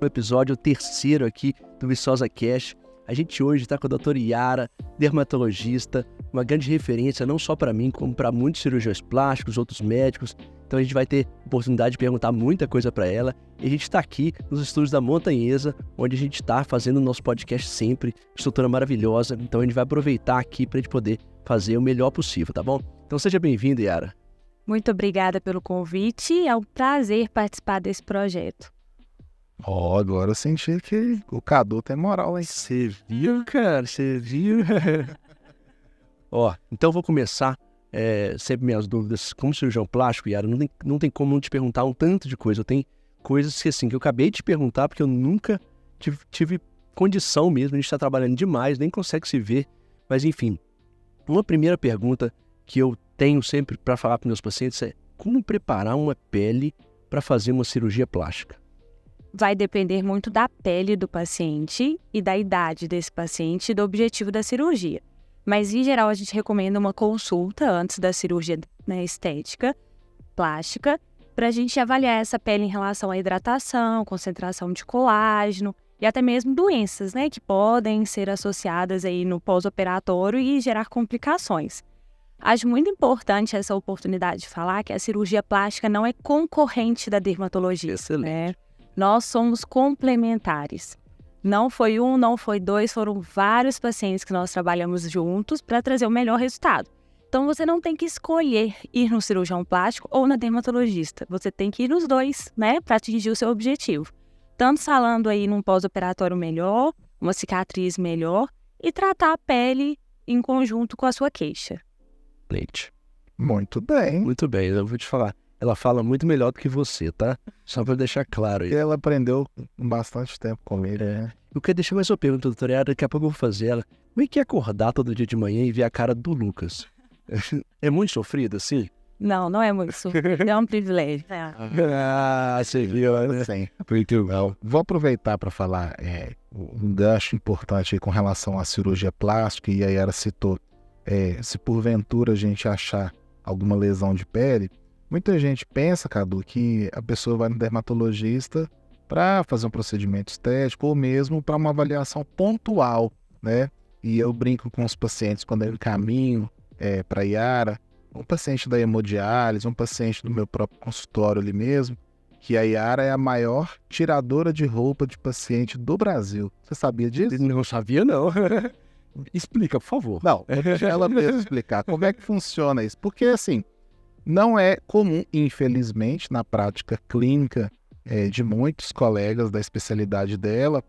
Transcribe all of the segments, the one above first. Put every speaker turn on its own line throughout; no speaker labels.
O episódio terceiro aqui do Viçosa Cast. A gente hoje está com a doutora Yara, dermatologista, uma grande referência não só para mim, como para muitos cirurgiões plásticos, outros médicos. Então a gente vai ter oportunidade de perguntar muita coisa para ela. E a gente está aqui nos estúdios da Montanhesa, onde a gente está fazendo o nosso podcast sempre. Estrutura maravilhosa. Então a gente vai aproveitar aqui para a gente poder fazer o melhor possível, tá bom? Então seja bem-vindo, Yara.
Muito obrigada pelo convite. É um prazer participar desse projeto.
Agora eu senti que o Cadu tem moral, hein?
Você viu, cara? Você viu? Então eu vou começar sempre minhas dúvidas. Como cirurgião plástico, Yara, não tem como não te perguntar um tanto de coisa. Eu tenho coisas que, assim, que eu acabei de te perguntar porque eu nunca tive condição mesmo. A gente está trabalhando demais, nem consegue se ver. Mas, enfim, uma primeira pergunta que eu tenho sempre para falar para meus pacientes é: como preparar uma pele para fazer uma cirurgia plástica?
Vai depender muito da pele do paciente e da idade desse paciente e do objetivo da cirurgia. Mas, em geral, a gente recomenda uma consulta antes da cirurgia, né, estética, plástica, para a gente avaliar essa pele em relação à hidratação, concentração de colágeno e até mesmo doenças, né, que podem ser associadas aí no pós-operatório e gerar complicações. Acho muito importante essa oportunidade de falar que a cirurgia plástica não é concorrente da dermatologia.
Excelente.
Né? Nós somos complementares. Não foi um, não foi dois, foram vários pacientes que nós trabalhamos juntos para trazer o melhor resultado. Então, você não tem que escolher ir no cirurgião plástico ou na dermatologista. Você tem que ir nos dois, né, para atingir o seu objetivo. Tanto falando aí num pós-operatório melhor, uma cicatriz melhor e tratar a pele em conjunto com a sua queixa.
Leite.
Muito bem.
Muito bem, eu vou te falar. Ela fala muito melhor do que você, tá? Só para deixar claro aí.
Ela aprendeu bastante tempo comigo.
Eu quero deixar mais uma pergunta, doutora Yara, daqui a pouco eu vou fazer ela. Como é que é acordar todo dia de manhã e ver a cara do Lucas? É muito sofrido, assim?
Não é muito sofrido, é um privilégio.
Você viu, né?
Sim. Vou aproveitar para falar um gancho importante aí com relação à cirurgia plástica, e a Yara citou. Se porventura a gente achar alguma lesão de pele, muita gente pensa, Cadu, que a pessoa vai no dermatologista para fazer um procedimento estético ou mesmo para uma avaliação pontual, né? E eu brinco com os pacientes quando eu encaminho para a Yara, um paciente da hemodiálise, um paciente do meu próprio consultório ali mesmo, que a Yara é a maior tiradora de roupa de paciente do Brasil. Você sabia disso?
Não sabia, não. Explica, por favor.
Não, deixa ela mesmo explicar como é que funciona isso. Porque, assim, não é comum, infelizmente, na prática clínica de muitos colegas da especialidade dela,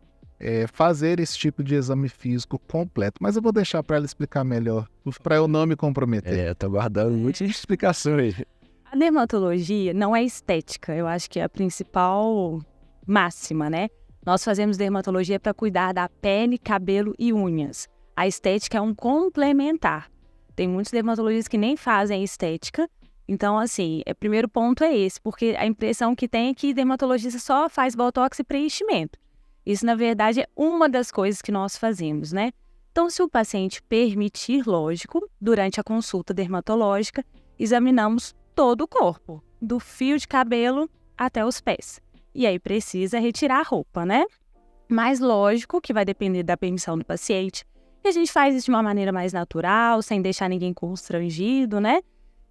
fazer esse tipo de exame físico completo. Mas eu vou deixar para ela explicar melhor, para eu não me comprometer.
Tô aguardando muita explicação aí.
A dermatologia não é estética, eu acho que é a principal máxima, né? Nós fazemos dermatologia para cuidar da pele, cabelo e unhas. A estética é um complementar. Tem muitos dermatologistas que nem fazem estética. Então, assim, o primeiro ponto é esse, porque a impressão que tem é que dermatologista só faz botox e preenchimento. Isso, na verdade, é uma das coisas que nós fazemos, né? Então, se o paciente permitir, lógico, durante a consulta dermatológica, examinamos todo o corpo, do fio de cabelo até os pés. E aí precisa retirar a roupa, né? Mas lógico que vai depender da permissão do paciente. E a gente faz isso de uma maneira mais natural, sem deixar ninguém constrangido, né?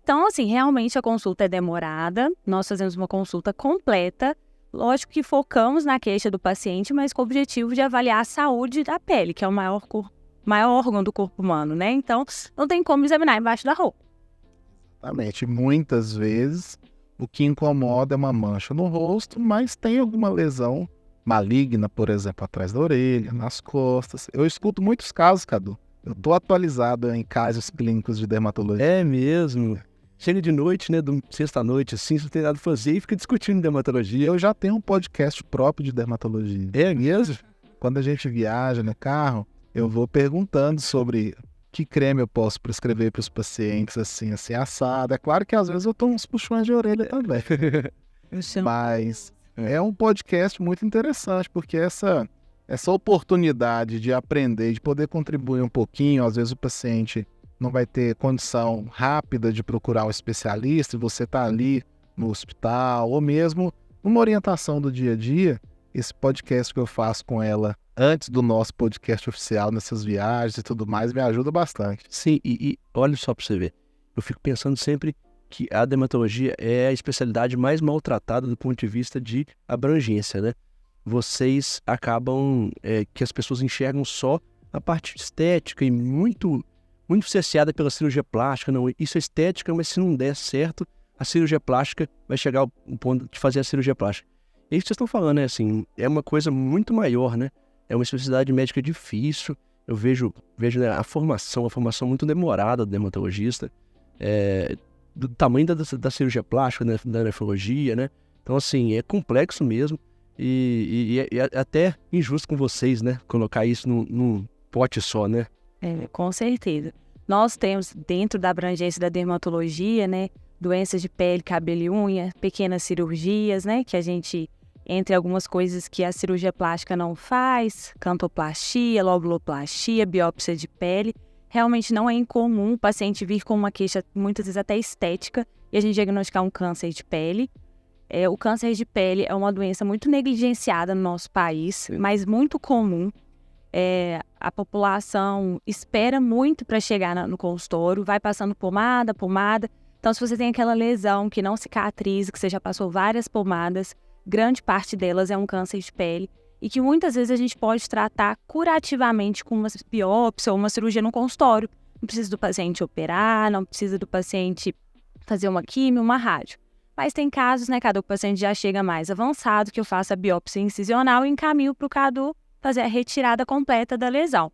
Então, assim, realmente a consulta é demorada. Nós fazemos uma consulta completa. Lógico que focamos na queixa do paciente, mas com o objetivo de avaliar a saúde da pele, que é o maior órgão do corpo humano, né? Então, não tem como examinar embaixo da roupa.
Exatamente. Muitas vezes, o que incomoda é uma mancha no rosto, mas tem alguma lesão maligna, por exemplo, atrás da orelha, nas costas. Eu escuto muitos casos, Cadu. Eu estou atualizado em casos clínicos de dermatologia.
É mesmo. Chega de noite, né, sexta-noite, assim, você não tem nada a fazer e fica discutindo dermatologia.
Eu já tenho um podcast próprio de dermatologia.
É mesmo?
Quando a gente viaja no carro, eu vou perguntando sobre que creme eu posso prescrever para os pacientes, assim, assado. É claro que às vezes eu tomo uns puxões de orelha também. Mas é um podcast muito interessante, porque essa oportunidade de aprender, de poder contribuir um pouquinho, às vezes o paciente não vai ter condição rápida de procurar um especialista e você está ali no hospital, ou mesmo numa orientação do dia a dia, esse podcast que eu faço com ela antes do nosso podcast oficial, nessas viagens e tudo mais, me ajuda bastante.
Sim, e olha só para você ver, eu fico pensando sempre que a dermatologia é a especialidade mais maltratada do ponto de vista de abrangência, né? Vocês acabam que as pessoas enxergam só a parte estética e muito cerceada pela cirurgia plástica. Não, isso é estética, mas se não der certo, a cirurgia plástica vai chegar ao ponto de fazer a cirurgia plástica. É isso que vocês estão falando, né? Assim, é uma coisa muito maior, né? É uma especialidade médica difícil. Eu vejo né, a formação muito demorada do dermatologista, do tamanho da cirurgia plástica, né, da nefrologia, né? Então, assim, é complexo mesmo e é até injusto com vocês, né? Colocar isso num pote só, né?
Com certeza. Nós temos, dentro da abrangência da dermatologia, né, doenças de pele, cabelo e unha, pequenas cirurgias, né, que a gente, entre algumas coisas que a cirurgia plástica não faz, cantoplastia, lobuloplastia, biópsia de pele, realmente não é incomum o paciente vir com uma queixa, muitas vezes até estética, e a gente diagnosticar um câncer de pele. O câncer de pele é uma doença muito negligenciada no nosso país, mas muito comum. A população espera muito para chegar no consultório, vai passando pomada. Então, se você tem aquela lesão que não cicatriza, que você já passou várias pomadas, grande parte delas é um câncer de pele e que muitas vezes a gente pode tratar curativamente com uma biópsia ou uma cirurgia no consultório. Não precisa do paciente operar, não precisa do paciente fazer uma quimio, uma rádio. Mas tem casos, né, Cadu, que o paciente já chega mais avançado, que eu faço a biópsia incisional e encaminho para o Cadu fazer a retirada completa da lesão.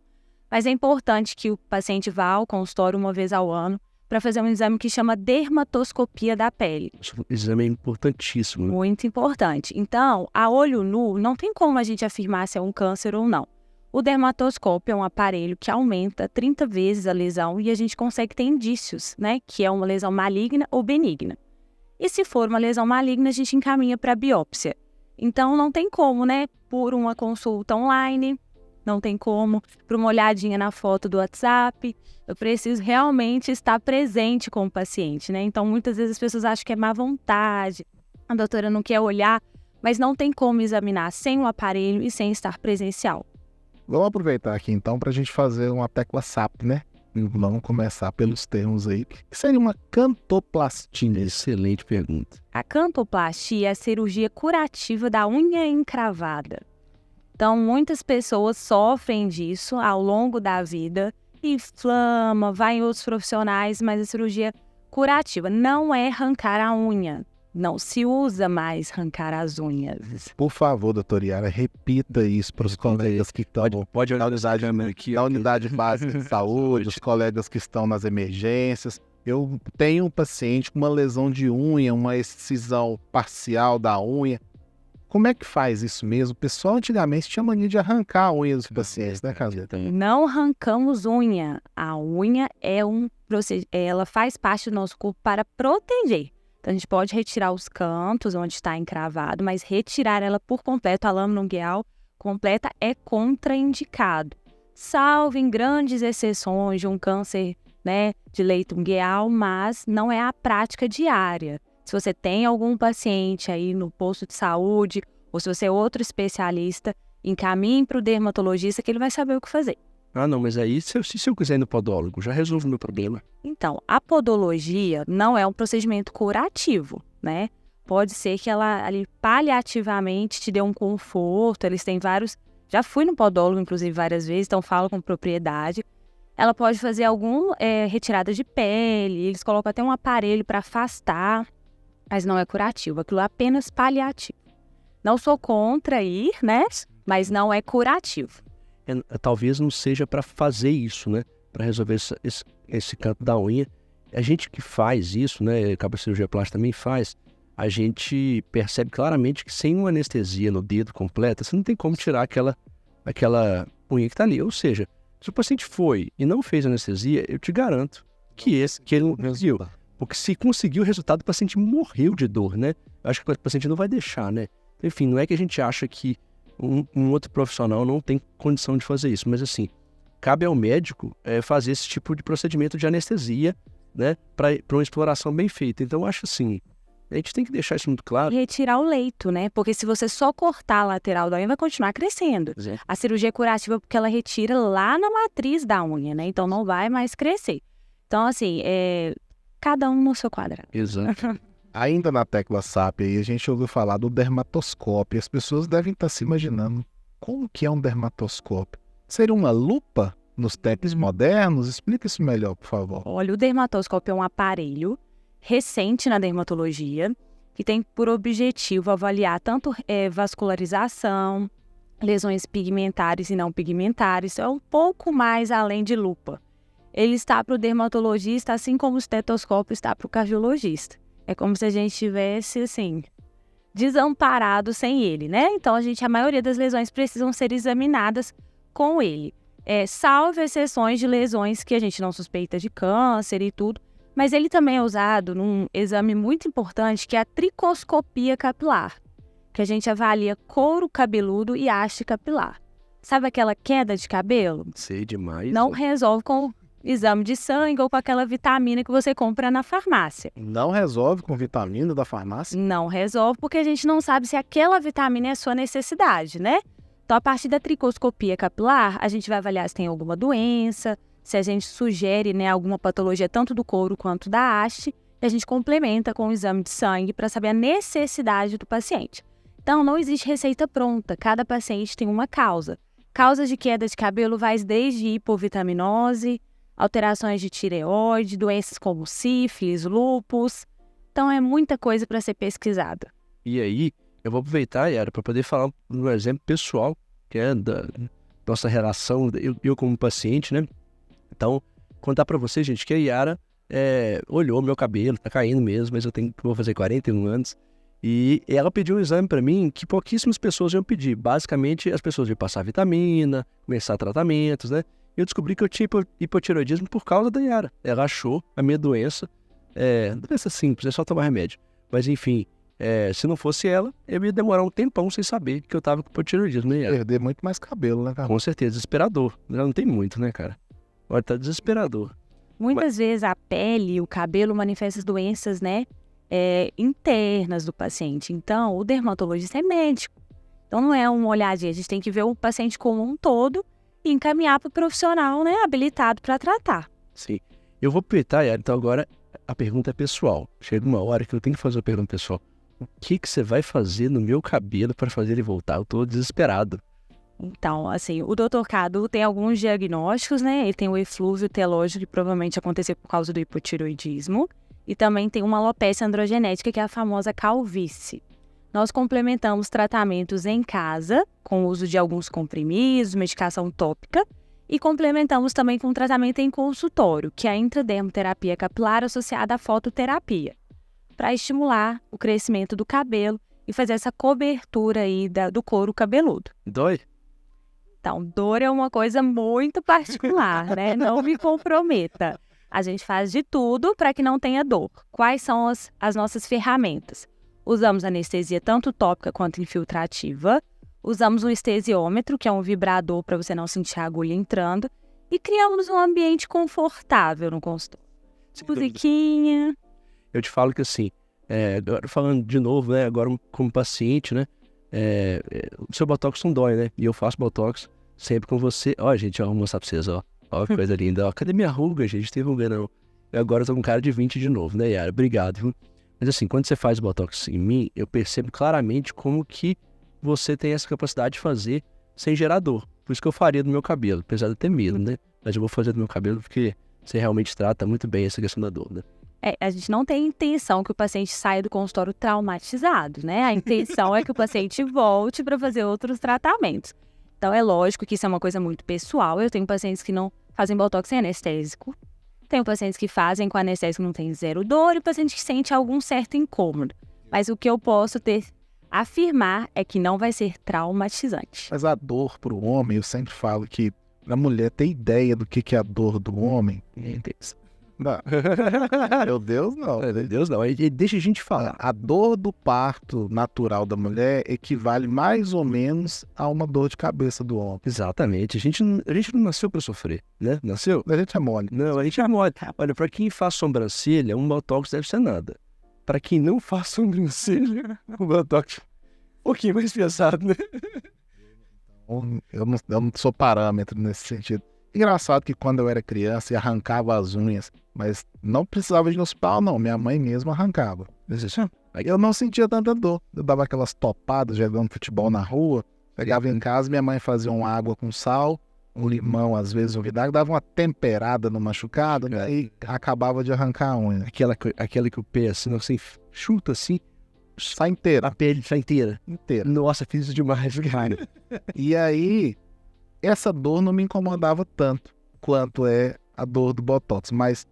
Mas é importante que o paciente vá ao consultório uma vez ao ano para fazer um exame que chama dermatoscopia da pele.
Esse exame é importantíssimo, né?
Muito importante. Então, a olho nu, não tem como a gente afirmar se é um câncer ou não. O dermatoscópio é um aparelho que aumenta 30 vezes a lesão e a gente consegue ter indícios, né, que é uma lesão maligna ou benigna. E se for uma lesão maligna, a gente encaminha para biópsia. Então, não tem como, né, por uma consulta online, não tem como, por uma olhadinha na foto do WhatsApp. Eu preciso realmente estar presente com o paciente, né? Então, muitas vezes as pessoas acham que é má vontade, a doutora não quer olhar, mas não tem como examinar sem o aparelho e sem estar presencial.
Vamos aproveitar aqui, então, para a gente fazer uma tecla SAP, né? Vamos começar pelos termos aí. O que seria uma cantoplastia?
Excelente pergunta.
A cantoplastia é a cirurgia curativa da unha encravada. Então, muitas pessoas sofrem disso ao longo da vida, inflama, vai em outros profissionais, mas a cirurgia curativa não é arrancar a unha. Não se usa mais arrancar as unhas.
Por favor, doutora Yara, repita isso para os colegas que estão
Pode olhar
na unidade básica de saúde, os colegas que estão nas emergências. Eu tenho um paciente com uma lesão de unha, uma excisão parcial da unha. Como é que faz isso mesmo? O pessoal antigamente tinha mania de arrancar a unha dos pacientes, né, Caso?
Não arrancamos unha. A unha ela faz parte do nosso corpo para proteger. Então, a gente pode retirar os cantos onde está encravado, mas retirar ela por completo, a lâmina ungueal completa, é contraindicado. Salvo em grandes exceções de um câncer, né, de leito ungueal, mas não é a prática diária. Se você tem algum paciente aí no posto de saúde, ou se você é outro especialista, encaminhe para o dermatologista que ele vai saber o que fazer.
Ah, não, mas aí se eu quiser ir no podólogo, já resolve o meu problema.
Então, a podologia não é um procedimento curativo, né? Pode ser que ela ali paliativamente te dê um conforto, eles têm vários... Já fui no podólogo, inclusive, várias vezes, então falo com propriedade. Ela pode fazer alguma retirada de pele, eles colocam até um aparelho para afastar, mas não é curativo, aquilo é apenas paliativo. Não sou contra ir, né? Mas não é curativo.
Talvez não seja para fazer isso, né? Para resolver esse canto da unha. A gente que faz isso, né? A cirurgia plástica também faz. A gente percebe claramente que sem uma anestesia no dedo completa, você não tem como tirar aquela unha que está ali. Ou seja, se o paciente foi e não fez anestesia, eu te garanto que ele não conseguiu. Porque se conseguiu o resultado, o paciente morreu de dor, né? Eu acho que o paciente não vai deixar, né? Enfim, não é que a gente acha que um outro profissional não tem condição de fazer isso, mas assim, cabe ao médico fazer esse tipo de procedimento de anestesia, né, para uma exploração bem feita. Então, eu acho assim, A gente tem que deixar isso muito claro.
E retirar o leito, né? Porque se você só cortar a lateral da unha, vai continuar crescendo.
Pois é.
A cirurgia é curativa porque ela retira lá na matriz da unha, né? Então não vai mais crescer. Então, assim, cada um no seu quadrado.
Exato.
Ainda na tecla SAP aí, a gente ouviu falar do dermatoscópio. As pessoas devem estar se imaginando como que é um dermatoscópio. Seria uma lupa nos tempos modernos? Explica isso melhor, por favor.
Olha, o dermatoscópio é um aparelho recente na dermatologia que tem por objetivo avaliar tanto vascularização, lesões pigmentares e não pigmentares. É um pouco mais além de lupa. Ele está para o dermatologista, assim como o estetoscópio está para o cardiologista. É como se a gente tivesse, assim, desamparado sem ele, né? Então, a maioria das lesões precisam ser examinadas com ele. Salvo exceções de lesões que a gente não suspeita de câncer e tudo. Mas ele também é usado num exame muito importante, que é a tricoscopia capilar, que a gente avalia couro cabeludo e haste capilar. Sabe aquela queda de cabelo?
Sei demais.
Não resolve com exame de sangue ou com aquela vitamina que você compra na farmácia.
Não resolve com vitamina da farmácia?
Não resolve porque a gente não sabe se aquela vitamina é a sua necessidade, né? Então, a partir da tricoscopia capilar, a gente vai avaliar se tem alguma doença, se a gente sugere, né, alguma patologia tanto do couro quanto da haste, e a gente complementa com o exame de sangue para saber a necessidade do paciente. Então, não existe receita pronta, cada paciente tem uma causa. Causas de queda de cabelo vai desde hipovitaminose, alterações de tireoide, doenças como sífilis, lúpus. Então, é muita coisa para ser pesquisada.
E aí, eu vou aproveitar, Yara, para poder falar um exemplo pessoal, que é da nossa relação, eu como paciente, né? Então, contar para vocês, gente, que a Yara olhou meu cabelo, tá caindo mesmo, mas vou fazer 41 anos. E ela pediu um exame para mim que pouquíssimas pessoas iam pedir. Basicamente, as pessoas iam passar vitamina, começar tratamentos, né? E eu descobri que eu tinha hipotireoidismo por causa da Yara. Ela achou a minha doença, doença simples, é só tomar remédio. Mas enfim, se não fosse ela, eu ia demorar um tempão sem saber que eu tava com hipotireoidismo, né, Yara?
Perder muito mais cabelo, né, cara?
Com certeza, desesperador. Já não tem muito, né, cara? Olha, tá desesperador.
Muitas vezes a pele e o cabelo manifestam doenças, né, internas do paciente. Então, o dermatologista é médico. Então, não é uma olhadinha. A gente tem que ver o paciente como um todo e encaminhar para o profissional, né, habilitado para tratar.
Sim. Eu vou aproveitar, Yara, então agora a pergunta é pessoal. Chega uma hora que eu tenho que fazer uma pergunta pessoal. O que você vai fazer no meu cabelo para fazer ele voltar? Eu tô desesperado.
Então, assim, o Dr. Cadu tem alguns diagnósticos, né? Ele tem o eflúvio telógeno, que provavelmente aconteceu por causa do hipotireoidismo. E também tem uma alopecia androgenética, que é a famosa calvície. Nós complementamos tratamentos em casa, com o uso de alguns comprimidos, medicação tópica, e complementamos também com tratamento em consultório, que é a intradermoterapia capilar associada à fototerapia, para estimular o crescimento do cabelo e fazer essa cobertura aí do couro cabeludo.
Dói?
Então, dor é uma coisa muito particular, né? Não me comprometa. A gente faz de tudo para que não tenha dor. Quais são as nossas ferramentas? Usamos anestesia tanto tópica quanto infiltrativa. Usamos um estesiômetro, que é um vibrador para você não sentir a agulha entrando. E criamos um ambiente confortável no consultório. Musiquinha.
Eu te falo que assim, agora falando de novo, né? Agora como paciente, né? O seu botox não dói, né? E eu faço botox sempre com você. Ó, gente, ó, vou mostrar pra vocês, ó. Ó, que coisa linda. Ó, cadê minha ruga, gente? Teve ruga, não. Eu agora tô com cara de 20 de novo, né, Yara? Obrigado, viu? Mas assim, quando você faz botox em mim, eu percebo claramente como que você tem essa capacidade de fazer sem gerar dor. Por isso que eu faria do meu cabelo, apesar de ter medo, né? Mas eu vou fazer do meu cabelo porque você realmente trata muito bem essa questão da dor, né?
A gente não tem intenção que o paciente saia do consultório traumatizado, né? A intenção é que o paciente volte para fazer outros tratamentos. Então, é lógico que isso é uma coisa muito pessoal. Eu tenho pacientes que não fazem botox sem anestésico. Tenho pacientes que fazem com anestésico, não tem zero dor. E paciente que sente algum certo incômodo. Mas o que eu posso afirmar é que não vai ser traumatizante.
Mas a dor para o homem, eu sempre falo que a mulher tem ideia do que é a dor do homem. Não. Meu Deus, não.
Meu Deus, não. Deixa a gente falar.
A dor do parto natural da mulher equivale mais ou menos a uma dor de cabeça do homem.
Exatamente. A gente não nasceu pra sofrer, né? Nasceu?
A gente é mole.
Não, a gente é mole. Olha, pra quem faz sobrancelha, um botox deve ser nada. para quem não faz sobrancelha, o Botox é um pouquinho mais pesado, né?
Eu não sou parâmetro nesse sentido. Engraçado que quando eu era criança e arrancava as unhas, mas não precisava de ir no hospital, não. Minha mãe mesmo arrancava. Eu não sentia tanta dor. Eu dava aquelas topadas jogando futebol na rua, pegava em casa, minha mãe fazia uma água com sal, um limão, às vezes um vinagre, dava uma temperada no machucado, né, e acabava de arrancar a unha.
Aquela que o pé, assim, você chuta assim,
Sai inteira.
a pele sai inteira.
Inteira.
Nossa, fiz isso demais, cara.
E aí, essa dor não me incomodava tanto quanto é a dor do Botox. Mas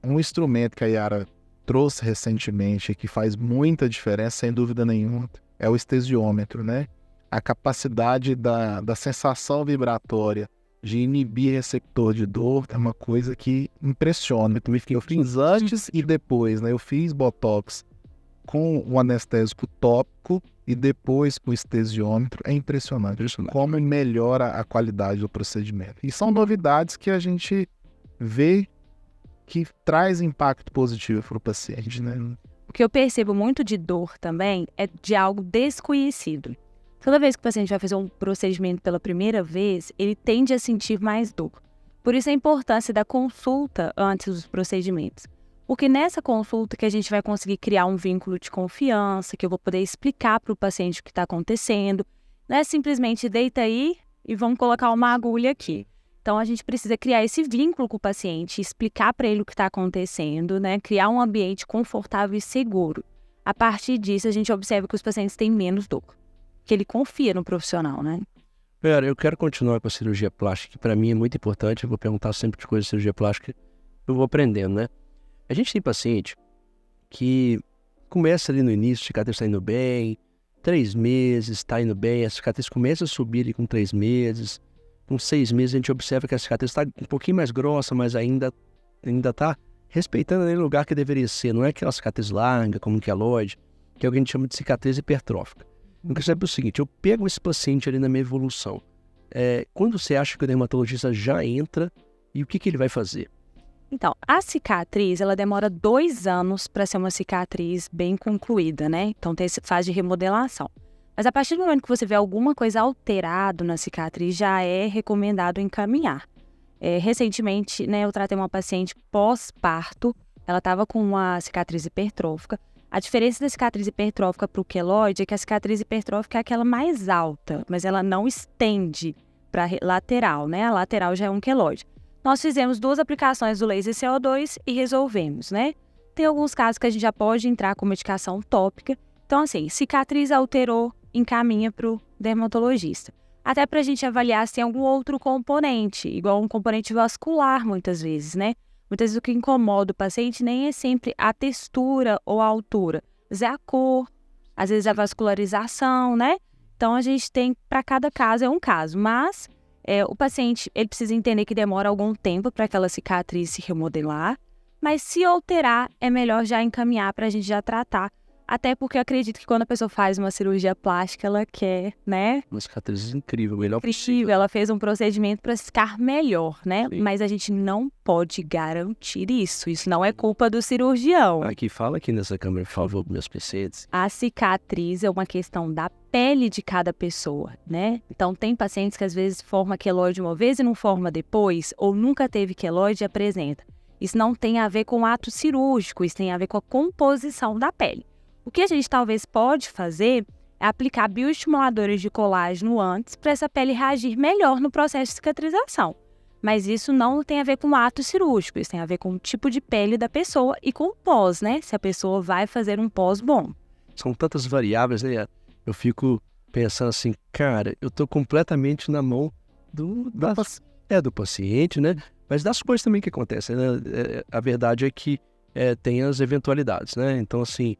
um instrumento que a Yara trouxe recentemente que faz muita diferença, sem dúvida nenhuma, é o estesiômetro, né? A capacidade da sensação vibratória de inibir receptor de dor é uma coisa que impressiona. Eu fiz antes e depois, né? Eu fiz Botox com o anestésico tópico e depois com o estesiômetro. É impressionante como melhora a qualidade do procedimento. E são novidades que a gente vê que traz impacto positivo para o paciente, né?
O que eu percebo muito de dor também é de algo desconhecido. Toda vez que o paciente vai fazer um procedimento pela primeira vez, ele tende a sentir mais dor. Por isso a importância da consulta antes dos procedimentos. Porque nessa consulta que a gente vai conseguir criar um vínculo de confiança, que eu vou poder explicar para o paciente o que está acontecendo. Não é simplesmente deita aí e vamos colocar uma agulha aqui. Então a gente precisa criar esse vínculo com o paciente, explicar para ele o que está acontecendo, né? Criar um ambiente confortável e seguro. A partir disso a gente observa que os pacientes têm menos dor, que ele confia no profissional, né?
Pera, eu quero continuar com a cirurgia plástica, que para mim é muito importante. Eu vou perguntar sempre de coisa de cirurgia plástica, eu vou aprendendo, né? A gente tem paciente que começa ali no início, a cicatriz está indo bem, 3 meses, está indo bem, a cicatriz começa a subir ali com 3 meses, com 6 meses a gente observa que a cicatriz está um pouquinho mais grossa, mas ainda está respeitando ali o lugar que deveria ser, não é aquela cicatriz larga, como um queloide, que é o que a gente chama de cicatriz hipertrófica. Eu quero saber o seguinte, eu pego esse paciente ali na minha evolução, quando você acha que o dermatologista já entra e o que ele vai fazer?
Então, a cicatriz, ela demora 2 anos para ser uma cicatriz bem concluída, né? Então, tem essa fase de remodelação. Mas a partir do momento que você vê alguma coisa alterada na cicatriz, já é recomendado encaminhar. Recentemente, né, eu tratei uma paciente pós-parto, ela estava com uma cicatriz hipertrófica. A diferença da cicatriz hipertrófica para o queloide é que a cicatriz hipertrófica é aquela mais alta, mas ela não estende para a lateral, né? A lateral já é um queloide. Nós fizemos 2 aplicações do laser CO2 e resolvemos, né? Tem alguns casos que a gente já pode entrar com medicação tópica. Então, assim, cicatriz alterou, encaminha para o dermatologista. Até para a gente avaliar se tem algum outro componente, igual um componente vascular, muitas vezes, né? Muitas vezes o que incomoda o paciente nem é sempre a textura ou a altura, mas é a cor, às vezes a vascularização, né? Então, a gente tem, para cada caso, é um caso, mas o paciente ele precisa entender que demora algum tempo para aquela cicatriz se remodelar, mas se alterar, é melhor já encaminhar para a gente já tratar. Até porque eu acredito que quando a pessoa faz uma cirurgia plástica, ela quer, né?
Uma cicatriz incrível, melhor
Incrível,
possível.
ela fez um procedimento para ficar melhor, né?
Sim.
Mas a gente não pode garantir isso. Isso não é culpa do cirurgião.
Aqui, fala aqui nessa câmera, por favor, meus pacientes.
A cicatriz é uma questão da pele de cada pessoa, né? Então, tem pacientes que às vezes forma queloide uma vez e não forma depois, ou nunca teve queloide e apresenta. Isso não tem a ver com o ato cirúrgico, isso tem a ver com a composição da pele. O que a gente talvez pode fazer é aplicar bioestimuladores de colágeno antes para essa pele reagir melhor no processo de cicatrização. Mas isso não tem a ver com o ato cirúrgico, isso tem a ver com o tipo de pele da pessoa e com o pós, né? Se a pessoa vai fazer um pós bom.
São tantas variáveis, né? Eu fico pensando assim, cara, eu tô completamente na mão do paciente, né? Mas das coisas também que acontecem, né? A verdade é que tem as eventualidades, né? Então, assim,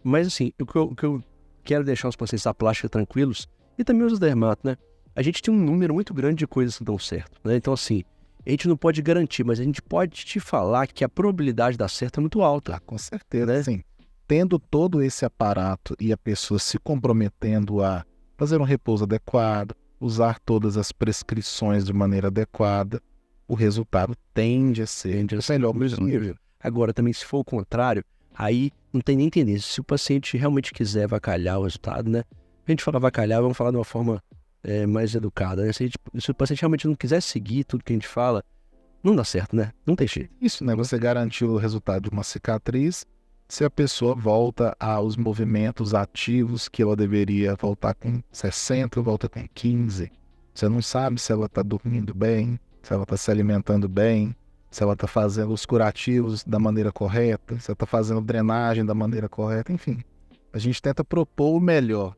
mas assim, o que eu quero deixar os pacientes da plástica tranquilos, e também os dermatos, né? A gente tem um número muito grande de coisas que dão certo, né? Então, assim, a gente não pode garantir, mas a gente pode te falar que a probabilidade de dar certo é muito alta.
Com certeza, né? Sim. Tendo todo esse aparato e a pessoa se comprometendo a fazer um repouso adequado, usar todas as prescrições de maneira adequada, o resultado tende a ser melhor possível.
Agora, também, se for o contrário, Aí não tem nem tendência. Se o paciente realmente quiser avacalhar o resultado, né? A gente fala avacalhar, vamos falar de uma forma mais educada, né? Se o paciente realmente não quiser seguir tudo que a gente fala, não dá certo, né? Não tem jeito.
Isso, né? Você garantiu o resultado de uma cicatriz se a pessoa volta aos movimentos ativos que ela deveria voltar com 60, volta com 15. Você não sabe se ela está dormindo bem, se ela está se alimentando bem, se ela está fazendo os curativos da maneira correta, se ela está fazendo drenagem da maneira correta, enfim. A gente tenta propor o melhor.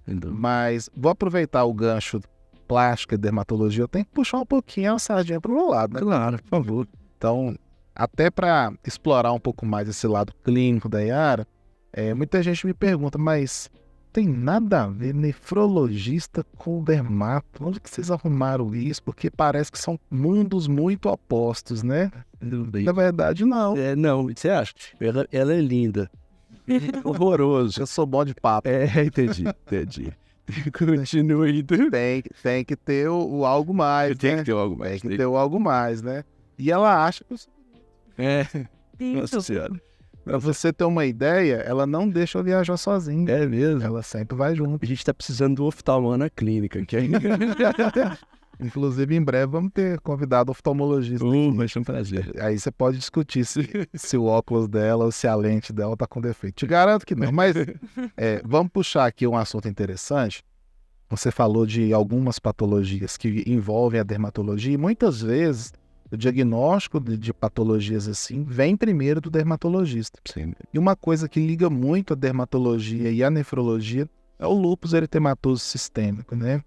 Mas vou aproveitar o gancho plástica e dermatologia, eu tenho que puxar um pouquinho a sardinha para o meu lado, né?
Claro, por favor.
Então, até para explorar um pouco mais esse lado clínico da Yara, muita gente me pergunta, mas tem nada a ver nefrologista com dermato? Onde que vocês arrumaram isso? Porque parece que são mundos muito opostos, né? Na verdade, não.
Não, você acha? Ela é linda. Horroroso.
Eu sou bom de papo.
Entendi. Continue.
Tem que ter o algo mais,
Tem
né?
que ter algo mais.
Tem que ter o algo mais, né? E ela acha que...
Nossa Senhora.
Pra você ter uma ideia, ela não deixa eu viajar sozinho.
É mesmo?
Ela sempre vai junto.
A gente tá precisando do oftalmo na clínica.
Inclusive, em breve, vamos ter convidado oftalmologista.
Vai ser um prazer.
Aí você pode discutir se o óculos dela ou se a lente dela tá com defeito. Te garanto que não, mas vamos puxar aqui um assunto interessante. Você falou de algumas patologias que envolvem a dermatologia e muitas vezes o diagnóstico de patologias assim vem primeiro do dermatologista.
Sim.
E uma coisa que liga muito a dermatologia e a nefrologia é o lúpus eritematoso sistêmico, né?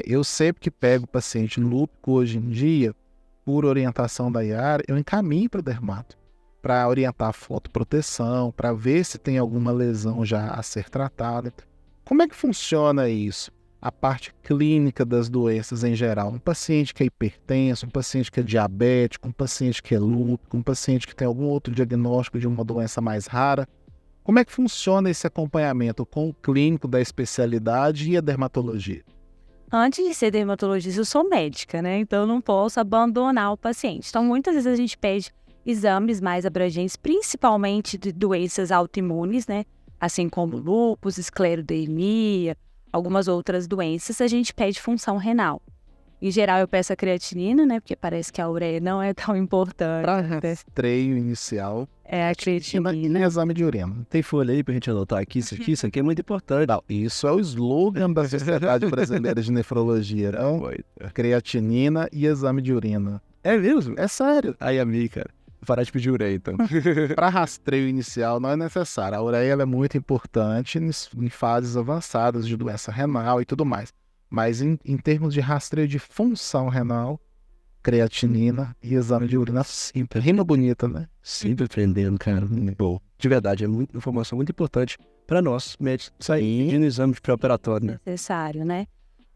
Eu sempre que pego paciente lúpico hoje em dia, por orientação da Yara, eu encaminho para o dermato, para orientar a fotoproteção, para ver se tem alguma lesão já a ser tratada. Como é que funciona isso? A parte clínica das doenças em geral. Um paciente que é hipertenso, um paciente que é diabético, um paciente que é lúpico, um paciente que tem algum outro diagnóstico de uma doença mais rara. Como é que funciona esse acompanhamento com o clínico da especialidade e a dermatologia?
Antes de ser dermatologista, eu sou médica, né? Então eu não posso abandonar o paciente. Então muitas vezes a gente pede exames mais abrangentes, principalmente de doenças autoimunes, né? Assim como lúpus, esclerodermia, algumas outras doenças, a gente pede função renal. Em geral, eu peço a creatinina, né? Porque parece que a ureia não é tão importante.
Para rastreio inicial,
é a creatinina.
E exame de urina.
Tem folha aí pra gente anotar aqui, isso aqui é muito importante.
Não, isso é o slogan da Sociedade Brasileira de Nefrologia, não? Creatinina e exame de urina.
É mesmo?
É sério.
Aí, amigo, cara. Vou parar de pedir ureia, então.
Para rastreio inicial não é necessário. A ureia ela é muito importante em fases avançadas de doença renal e tudo mais. Mas em termos de rastreio de função renal, creatinina e exame de urina sempre. Rima bonita, né?
Sempre aprendendo, cara. Bom, de verdade, é muita informação muito importante para nós, médicos, sair pedindo exame pré-operatório, né?
Necessário, né?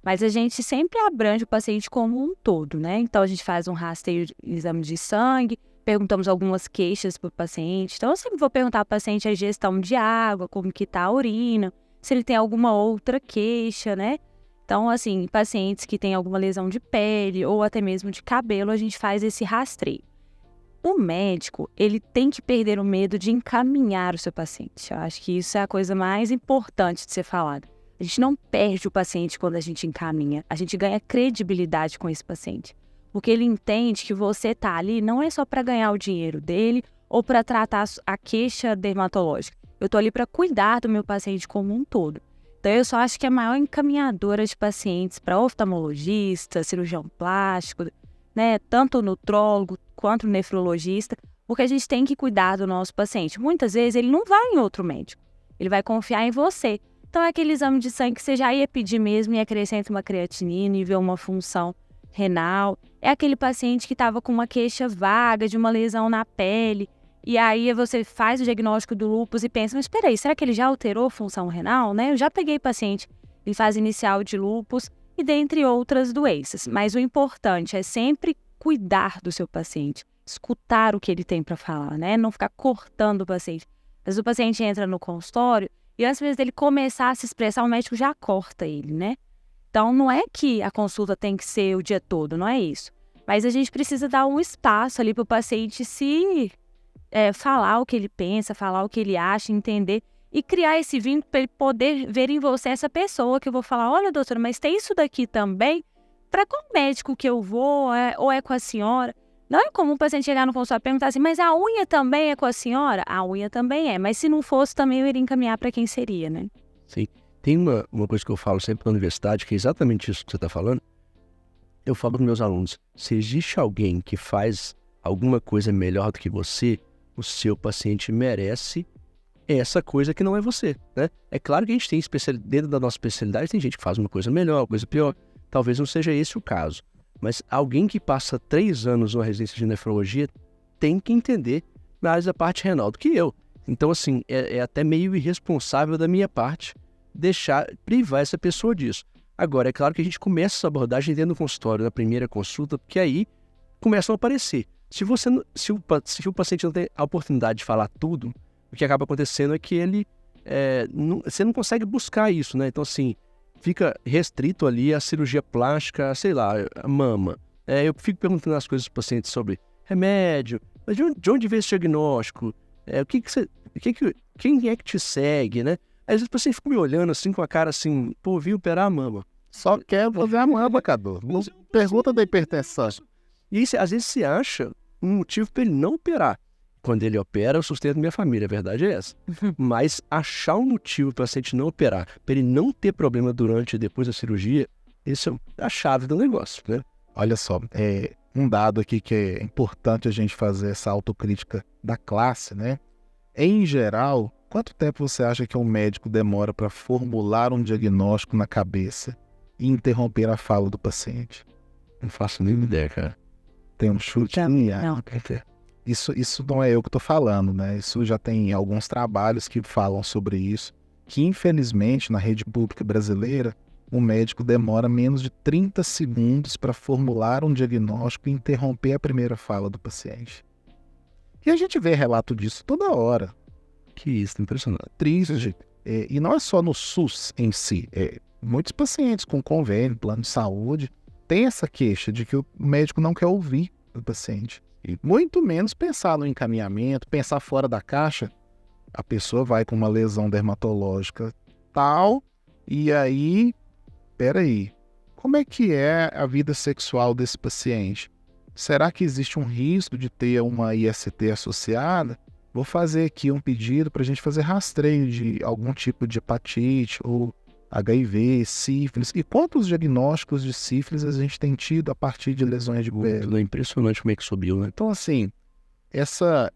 Mas a gente sempre abrange o paciente como um todo, né? Então a gente faz um rastreio de exame de sangue, perguntamos algumas queixas para o paciente. Então eu sempre vou perguntar ao paciente a ingestão de água, como que tá a urina, se ele tem alguma outra queixa, né? Então, assim, pacientes que têm alguma lesão de pele ou até mesmo de cabelo, a gente faz esse rastreio. O médico, ele tem que perder o medo de encaminhar o seu paciente. Eu acho que isso é a coisa mais importante de ser falada. A gente não perde o paciente quando a gente encaminha, a gente ganha credibilidade com esse paciente. Porque ele entende que você tá ali não é só para ganhar o dinheiro dele ou para tratar a queixa dermatológica. Eu tô ali para cuidar do meu paciente como um todo. Então, eu só acho que a maior encaminhadora de pacientes para oftalmologista, cirurgião plástico, né, tanto o nutrólogo quanto o nefrologista, porque a gente tem que cuidar do nosso paciente. Muitas vezes ele não vai em outro médico, ele vai confiar em você. Então, é aquele exame de sangue que você já ia pedir mesmo e acrescenta uma creatinina e vê uma função renal. É aquele paciente que estava com uma queixa vaga de uma lesão na pele. E aí você faz o diagnóstico do lúpus e pensa, mas espera aí, será que ele já alterou a função renal, né? Eu já peguei paciente em fase inicial de lúpus e dentre outras doenças. Mas o importante é sempre cuidar do seu paciente, escutar o que ele tem para falar, né? Não ficar cortando o paciente. Às vezes o paciente entra no consultório e antes mesmo dele começar a se expressar, o médico já corta ele, né? Então não é que a consulta tem que ser o dia todo, não é isso. Mas a gente precisa dar um espaço ali para o paciente se falar o que ele pensa, falar o que ele acha, entender e criar esse vínculo para ele poder ver em você essa pessoa que eu vou falar, olha, doutora, mas tem isso daqui também? Para qual médico que eu vou? Ou é com a senhora? Não é comum o paciente chegar no consultório e perguntar assim, mas a unha também é com a senhora? A unha também é, mas se não fosse também eu iria encaminhar para quem seria, né?
Sim. Tem uma coisa que eu falo sempre na universidade, que é exatamente isso que você está falando. Eu falo para meus alunos, se existe alguém que faz alguma coisa melhor do que você, o seu paciente merece essa coisa que não é você, né? É claro que a gente tem dentro da nossa especialidade, tem gente que faz uma coisa melhor, uma coisa pior. Talvez não seja esse o caso. Mas alguém que passa 3 anos numa residência de nefrologia tem que entender mais a parte renal do que eu. Então, assim, é até meio irresponsável da minha parte privar essa pessoa disso. Agora, é claro que a gente começa essa abordagem dentro do consultório, na primeira consulta, porque aí começam a aparecer. Se o paciente não tem a oportunidade de falar tudo, o que acaba acontecendo é que você não consegue buscar isso, né? Então, assim, fica restrito ali a cirurgia plástica, sei lá, a mama. Eu fico perguntando as coisas para os pacientes sobre remédio, mas de onde veio esse diagnóstico? Quem é que te segue, né? Às vezes o paciente fica me olhando assim com a cara assim, pô, vim operar a mama.
Só quer fazer a mama, Cadu. Não pergunta da hipertensão.
E aí, às vezes você acha um motivo para ele não operar. Quando ele opera, eu sustento minha família, a verdade é essa. Mas achar um motivo para o paciente não operar, para ele não ter problema durante e depois da cirurgia, isso é a chave do negócio, né?
Olha só, um dado aqui que é importante a gente fazer essa autocrítica da classe, né? Em geral, quanto tempo você acha que um médico demora para formular um diagnóstico na cabeça e interromper a fala do paciente?
Não faço nem ideia, cara.
Tem um chute?
Não.
Isso não é eu que estou falando, né? Isso já tem alguns trabalhos que falam sobre isso, que infelizmente na rede pública brasileira, o médico demora menos de 30 segundos para formular um diagnóstico e interromper a primeira fala do paciente. E a gente vê relato disso toda hora.
Que isso, impressionante.
Triste. E não é só no SUS em si. Muitos pacientes com convênio, plano de saúde, têm essa queixa de que o médico não quer ouvir o paciente. E muito menos pensar no encaminhamento, pensar fora da caixa. A pessoa vai com uma lesão dermatológica tal, e aí, peraí, como é que é a vida sexual desse paciente? Será que existe um risco de ter uma IST associada? Vou fazer aqui um pedido para a gente fazer rastreio de algum tipo de hepatite ou HIV, sífilis. E quantos diagnósticos de sífilis a gente tem tido a partir de lesões de pele?
Tudo é impressionante como é que subiu, né?
Então, assim, essa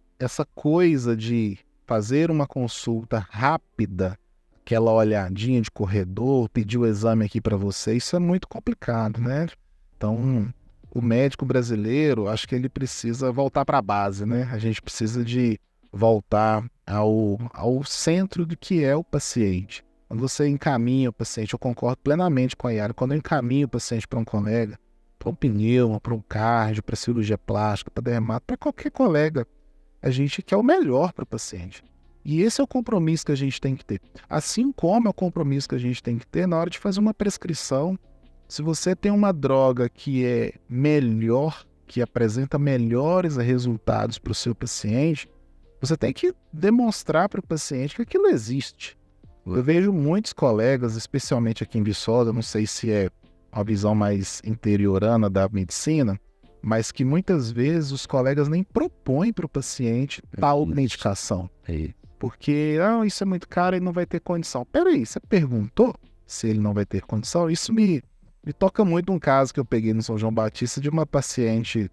coisa de fazer uma consulta rápida, aquela olhadinha de corredor, pedir o exame aqui para você, isso é muito complicado, né? Então, o médico brasileiro, acho que ele precisa voltar para a base, né? A gente precisa de voltar ao centro do que é o paciente. Quando você encaminha o paciente, eu concordo plenamente com a Yara, quando eu encaminho o paciente para um colega, para um pneuma, para um cardio, para cirurgia plástica, para dermato, para qualquer colega, a gente quer o melhor para o paciente. E esse é o compromisso que a gente tem que ter. Assim como é o compromisso que a gente tem que ter na hora de fazer uma prescrição. Se você tem uma droga que é melhor, que apresenta melhores resultados para o seu paciente, você tem que demonstrar para o paciente que aquilo existe. Eu vejo muitos colegas, especialmente aqui em Viçosa, não sei se é uma visão mais interiorana da medicina, mas que muitas vezes os colegas nem propõem para o paciente tal medicação. Porque, isso é muito caro e não vai ter condição. Peraí, você perguntou se ele não vai ter condição? Isso me toca muito um caso que eu peguei no São João Batista de uma paciente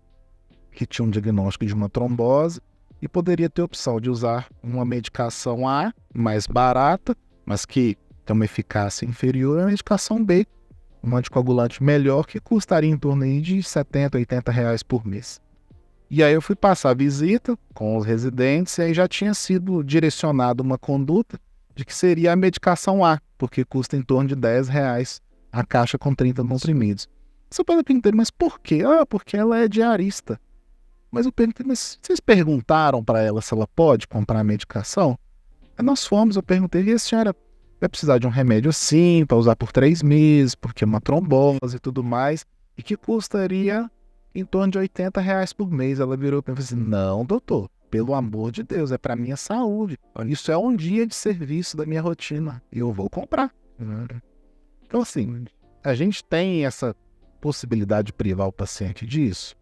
que tinha um diagnóstico de uma trombose e poderia ter a opção de usar uma medicação A, mais barata, mas que tem uma eficácia inferior, e a medicação B, um anticoagulante melhor, que custaria em torno aí de R$70, R$80 por mês. E aí eu fui passar a visita com os residentes e aí já tinha sido direcionada uma conduta de que seria a medicação A, porque custa em torno de R$10 a caixa com 30 comprimidos. Você pode perguntar, mas por quê? Porque ela é diarista. Mas eu perguntei, mas vocês perguntaram para ela se ela pode comprar a medicação? Aí nós fomos, eu perguntei, e a senhora vai precisar de um remédio assim, para usar por 3 meses, porque é uma trombose e tudo mais, e que custaria em torno de R$80 por mês. Ela virou para mim e falou assim, não, doutor, pelo amor de Deus, é para minha saúde. Isso é um dia de serviço da minha rotina. E eu vou comprar. Então, assim, a gente tem essa possibilidade de privar o paciente disso?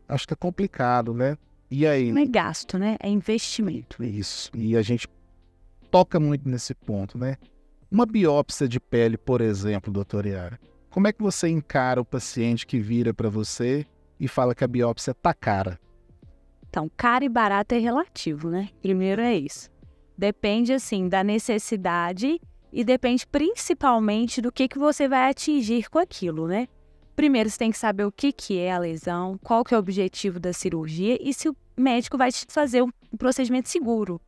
Acho que é complicado, né? E aí?
Não é gasto, né? É investimento.
Isso. E a gente toca muito nesse ponto, né? Uma biópsia de pele, por exemplo, doutora Yara, como é que você encara o paciente que vira para você e fala que a biópsia tá cara?
Então, caro e barato é relativo, né? Primeiro é isso. Depende, assim, da necessidade e depende principalmente do que você vai atingir com aquilo, né? Primeiro, você tem que saber o que é a lesão, qual que é o objetivo da cirurgia e se o médico vai te fazer um procedimento seguro.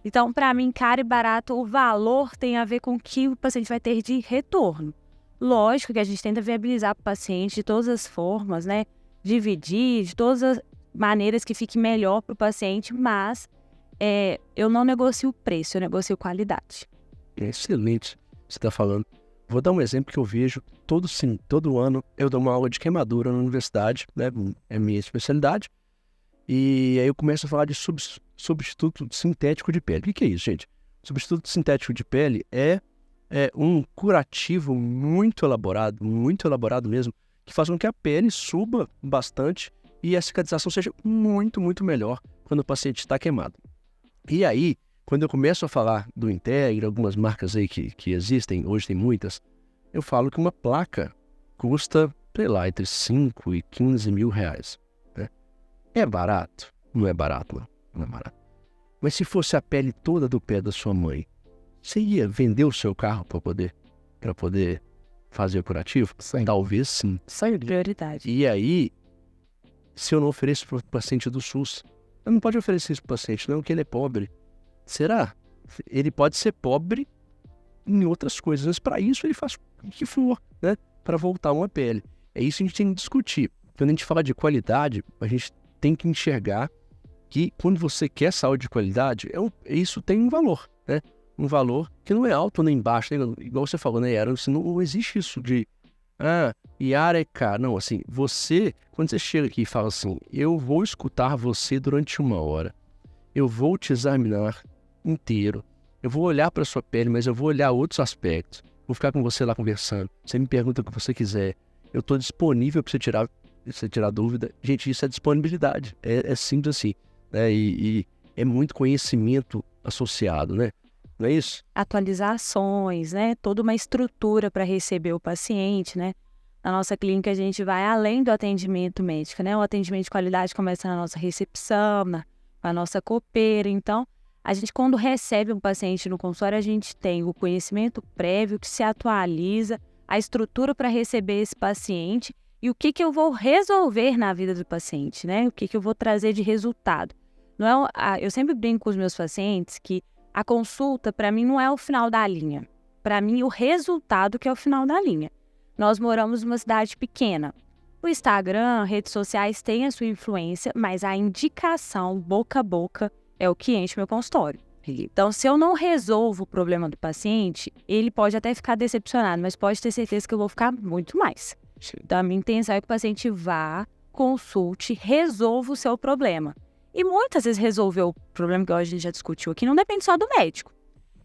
Então, para mim, caro e barato, o valor tem a ver com o que o paciente vai ter de retorno. Lógico que a gente tenta viabilizar para o paciente de todas as formas, né? Dividir de todas as maneiras que fique melhor para o paciente, mas eu não negocio o preço, eu negocio qualidade.
É excelente você está falando. Vou dar um exemplo que eu vejo todo ano. Eu dou uma aula de queimadura na universidade, né? É minha especialidade. E aí eu começo a falar de substituto sintético de pele. O que é isso, gente? Substituto sintético de pele é um curativo muito elaborado mesmo, que faz com que a pele suba bastante e a cicatrização seja muito, muito melhor quando o paciente está queimado. E aí, quando eu começo a falar do Integra, algumas marcas aí que existem, hoje tem muitas, eu falo que uma placa custa, sei lá, entre 5 e 15 mil reais. Né? É barato? Não é barato, não é barato. Mas se fosse a pele toda do pé da sua mãe, você ia vender o seu carro para poder fazer o curativo?
Sim.
Talvez sim.
Sem prioridade.
E aí, se eu não ofereço para o paciente do SUS, eu não pode oferecer isso para o paciente, não, que ele é pobre. Será? Ele pode ser pobre em outras coisas, mas para isso ele faz o que for, né? Para voltar uma pele. É isso que a gente tem que discutir. Quando a gente fala de qualidade, a gente tem que enxergar que quando você quer saúde de qualidade, isso tem um valor, né? Um valor que não é alto nem baixo, né? Igual você falou, né, Yara? Assim, não existe isso de, Yara é caro. Não, assim, quando você chega aqui e fala assim, eu vou escutar você durante 1 hora, eu vou te examinar inteiro, eu vou olhar para sua pele, mas eu vou olhar outros aspectos, vou ficar com você lá conversando, você me pergunta o que você quiser, eu estou disponível para você tirar dúvida. Gente, isso é disponibilidade, é simples assim, né? E é muito conhecimento associado, né? Não é isso?
Atualizações, né? Toda uma estrutura para receber o paciente, né? Na nossa clínica, a gente vai além do atendimento médico, né? O atendimento de qualidade começa na nossa recepção, na nossa copeira. Então, a gente, quando recebe um paciente no consultório, a gente tem o conhecimento prévio que se atualiza, a estrutura para receber esse paciente e o que eu vou resolver na vida do paciente, né? O que eu vou trazer de resultado. Não é, eu sempre brinco com os meus pacientes que a consulta, para mim, não é o final da linha. Para mim, o resultado que é o final da linha. Nós moramos numa cidade pequena. O Instagram, redes sociais têm a sua influência, mas a indicação boca a boca é o que enche meu consultório. Então, se eu não resolvo o problema do paciente, ele pode até ficar decepcionado, mas pode ter certeza que eu vou ficar muito mais. Então, a minha intenção é que o paciente vá, consulte, resolva o seu problema. E muitas vezes resolver o problema que a gente já discutiu aqui não depende só do médico.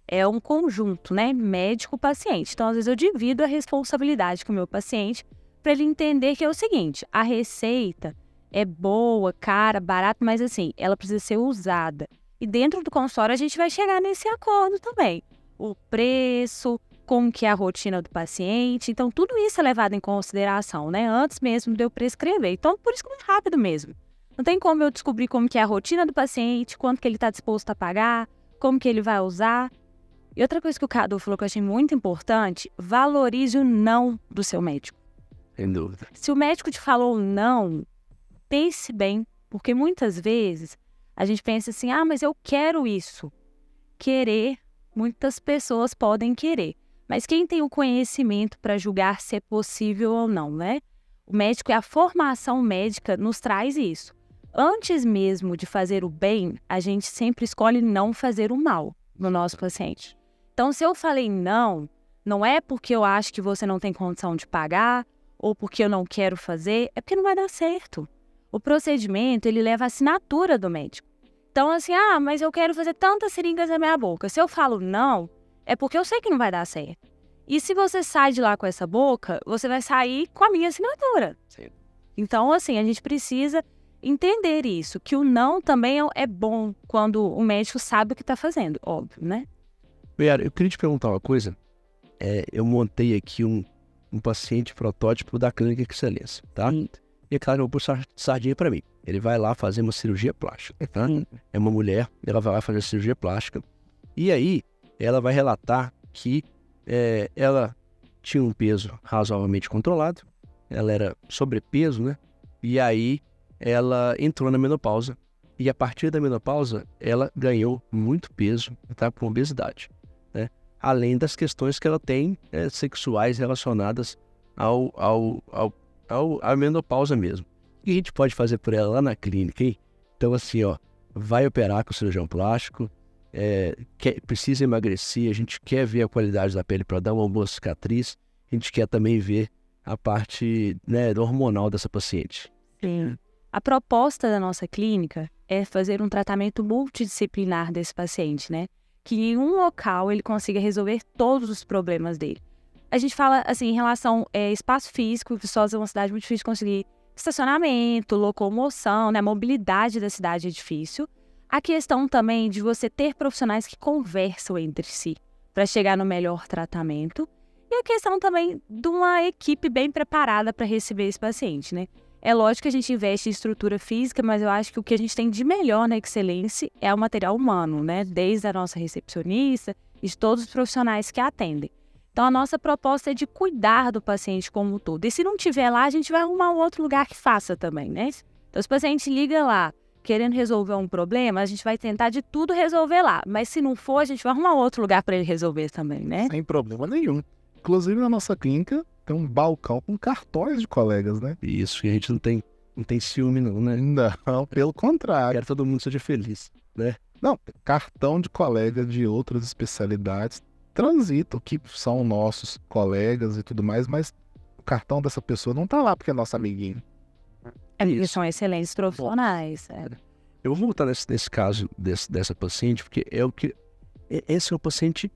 É um conjunto, né? Médico-paciente. Então, às vezes, eu divido a responsabilidade com o meu paciente para ele entender que é o seguinte, a receita é boa, cara, barata, mas assim, ela precisa ser usada. E dentro do consultório a gente vai chegar nesse acordo também. O preço, como que é a rotina do paciente. Então, tudo isso é levado em consideração, né? Antes mesmo de eu prescrever. Então, por isso que é rápido mesmo. Não tem como eu descobrir como que é a rotina do paciente, quanto que ele está disposto a pagar, como que ele vai usar. E outra coisa que o Cadu falou que eu achei muito importante, valorize o não do seu médico.
Sem dúvida.
Se o médico te falou não, pense bem, porque muitas vezes a gente pensa assim, mas eu quero isso. Querer, muitas pessoas podem querer, mas quem tem o conhecimento para julgar se é possível ou não, né? O médico e a formação médica nos traz isso. Antes mesmo de fazer o bem, a gente sempre escolhe não fazer o mal no nosso paciente. Então, se eu falei não, não é porque eu acho que você não tem condição de pagar ou porque eu não quero fazer, é porque não vai dar certo. O procedimento, ele leva a assinatura do médico. Então, assim, mas eu quero fazer tantas seringas na minha boca. Se eu falo não, é porque eu sei que não vai dar certo. E se você sai de lá com essa boca, você vai sair com a minha assinatura.
Sim.
Então, assim, a gente precisa entender isso, que o não também é bom quando o médico sabe o que está fazendo, óbvio, né?
Yara, eu queria te perguntar uma coisa. Eu montei aqui um paciente protótipo da Clínica Excelência, tá?
Sim.
E é claro, eu vou pôr sardinha para mim. Ele vai lá fazer uma cirurgia plástica, tá?
Sim.
É uma mulher, ela vai lá fazer a cirurgia plástica. E aí, ela vai relatar que ela tinha um peso razoavelmente controlado, ela era sobrepeso, né? E aí, ela entrou na menopausa. E a partir da menopausa, ela ganhou muito peso, tá? Com obesidade, né? Além das questões que ela tem sexuais relacionadas à menopausa mesmo. O que a gente pode fazer por ela lá na clínica, hein? Então, assim, vai operar com o cirurgião plástico, precisa emagrecer, a gente quer ver a qualidade da pele para dar uma boa cicatriz, a gente quer também ver a parte, né, hormonal dessa paciente.
Sim. A proposta da nossa clínica é fazer um tratamento multidisciplinar desse paciente, né? Que em um local ele consiga resolver todos os problemas dele. A gente fala, assim, em relação a espaço físico, Viçosa é uma cidade muito difícil de conseguir estacionamento, locomoção, né? A mobilidade da cidade é difícil. A questão também de você ter profissionais que conversam entre si para chegar no melhor tratamento. E a questão também de uma equipe bem preparada para receber esse paciente, né? É lógico que a gente investe em estrutura física, mas eu acho que o que a gente tem de melhor na Excelência é o material humano, né? Desde a nossa recepcionista e de todos os profissionais que atendem. Então, a nossa proposta é de cuidar do paciente como um todo. E se não tiver lá, a gente vai arrumar um outro lugar que faça também, né? Então, se o paciente liga lá querendo resolver um problema, a gente vai tentar de tudo resolver lá. Mas se não for, a gente vai arrumar outro lugar para ele resolver também, né?
Sem problema nenhum. Inclusive, na nossa clínica, tem um balcão com cartões de colegas, né?
Isso, que a gente não tem ciúme não, né?
Não, pelo contrário.
Quero que todo mundo seja feliz, né?
Não, cartão de colegas de outras especialidades transitam, que são nossos colegas e tudo mais, mas o cartão dessa pessoa não tá lá porque é nosso amiguinho.
Porque são excelentes profissionais.
Eu vou voltar nesse caso dessa paciente, porque esse é um paciente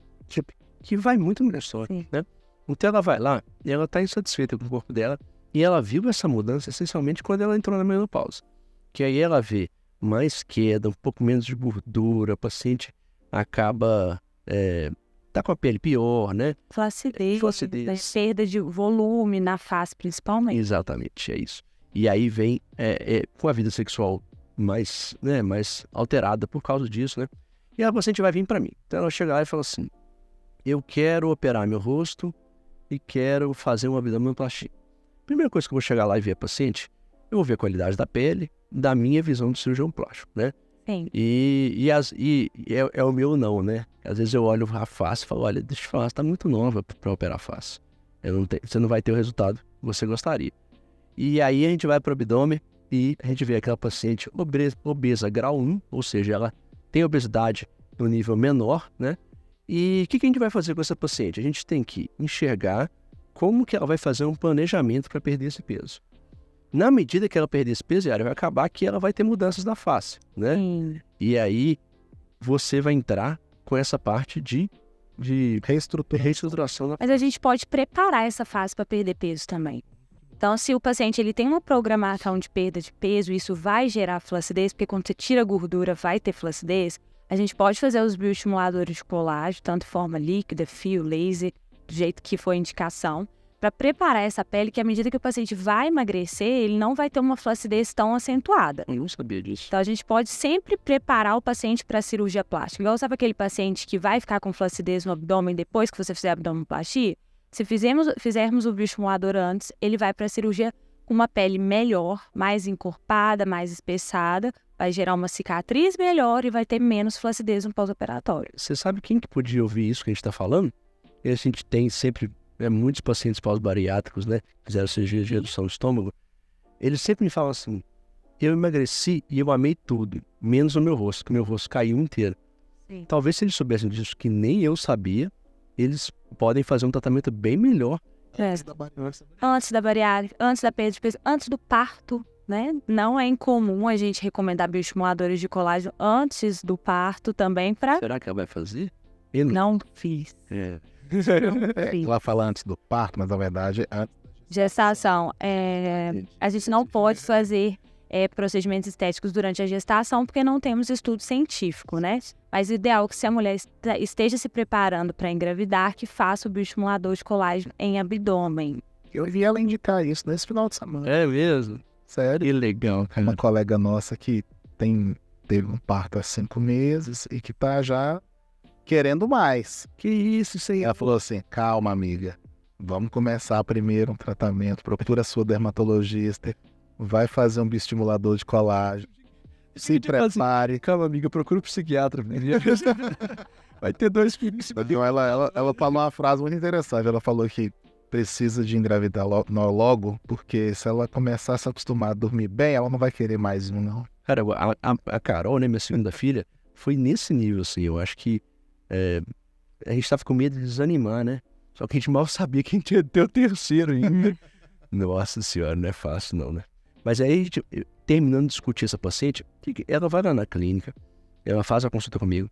que vai muito no consultório, né? Então ela vai lá e ela está insatisfeita com o corpo dela e ela viu essa mudança essencialmente quando ela entrou na menopausa. Que aí ela vê mais queda, um pouco menos de gordura, a paciente acaba tá com a pele pior, né?
Flacidez. Perda de volume na face, principalmente.
Exatamente, é isso. E aí vem com a vida sexual mais alterada por causa disso, né? E a paciente vai vir para mim. Então ela chega lá e fala assim: eu quero operar meu rosto e quero fazer uma abdominoplastia. Primeira coisa que eu vou chegar lá e ver a paciente, eu vou ver a qualidade da pele, da minha visão do cirurgião plástico, né?
Sim.
E é o meu não, né? Às vezes eu olho a face e falo: olha, deixa eu te falar, você tá muito nova para operar a face. Você não vai ter o resultado que você gostaria. E aí a gente vai para o abdômen e a gente vê aquela paciente obesa grau 1, ou seja, ela tem obesidade no nível menor, né? E o que a gente vai fazer com essa paciente? A gente tem que enxergar como que ela vai fazer um planejamento para perder esse peso. Na medida que ela perder esse peso, vai acabar que ela vai ter mudanças na face, né?
Sim.
E aí você vai entrar com essa parte de reestruturação.
Mas a gente pode preparar essa face para perder peso também. Então, se o paciente ele tem uma programação de perda de peso, isso vai gerar flacidez, porque quando você tira a gordura vai ter flacidez, a gente pode fazer os bioestimuladores de colágeno, tanto em forma líquida, fio, laser, do jeito que for a indicação, para preparar essa pele que à medida que o paciente vai emagrecer, ele não vai ter uma flacidez tão acentuada.
Eu não sabia disso.
Então, a gente pode sempre preparar o paciente para a cirurgia plástica. Igual sabe aquele paciente que vai ficar com flacidez no abdômen depois que você fizer a abdominoplastia? Se fizermos o bioestimulador antes, ele vai para a cirurgia com uma pele melhor, mais encorpada, mais espessada, vai gerar uma cicatriz melhor e vai ter menos flacidez no pós-operatório.
Você sabe quem que podia ouvir isso que a gente está falando? E a gente tem sempre muitos pacientes pós-bariátricos, né? Fizeram cirurgia de redução do estômago. Eles sempre me falam assim: eu emagreci e eu amei tudo, menos o meu rosto, que o meu rosto caiu inteiro.
Sim.
Talvez se eles soubessem disso que nem eu sabia, eles podem fazer um tratamento bem melhor.
Antes da bariátrica, antes da perda de peso, antes do parto né? Não é incomum a gente recomendar bioestimuladores de colágeno antes do parto também para...
Será que ela vai fazer?
Não fiz.
Ela fala antes do parto, mas na verdade é antes.
Gestação. A gente não pode fazer procedimentos estéticos durante a gestação porque não temos estudo científico, né? Mas o ideal é que se a mulher esteja se preparando para engravidar, que faça o bioestimulador de colágeno em abdômen.
Eu vi ela indicar isso nesse final de semana.
É mesmo?
Sério?
Que legal, cara.
Uma colega nossa que teve um parto há 5 meses e que tá já querendo mais.
Que isso aí?
Ela falou assim, calma, amiga. Vamos começar primeiro um tratamento. Procura sua dermatologista. Vai fazer um bioestimulador de colágeno. Se prepare.
Calma, amiga, procura um psiquiatra. Vai ter 2 filhos.
Então, ela falou uma frase muito interessante. Ela falou que precisa de engravidar logo, porque se ela começar a se acostumar a dormir bem, ela não vai querer mais um, não.
Cara, a Carol, né, minha segunda filha, foi nesse nível, assim. Eu acho que a gente tava com medo de desanimar, né? Só que a gente mal sabia que a gente ia ter o terceiro ainda. Nossa senhora, não é fácil não, né? Mas aí, a gente, terminando de discutir essa paciente, ela vai lá na clínica, ela faz a consulta comigo,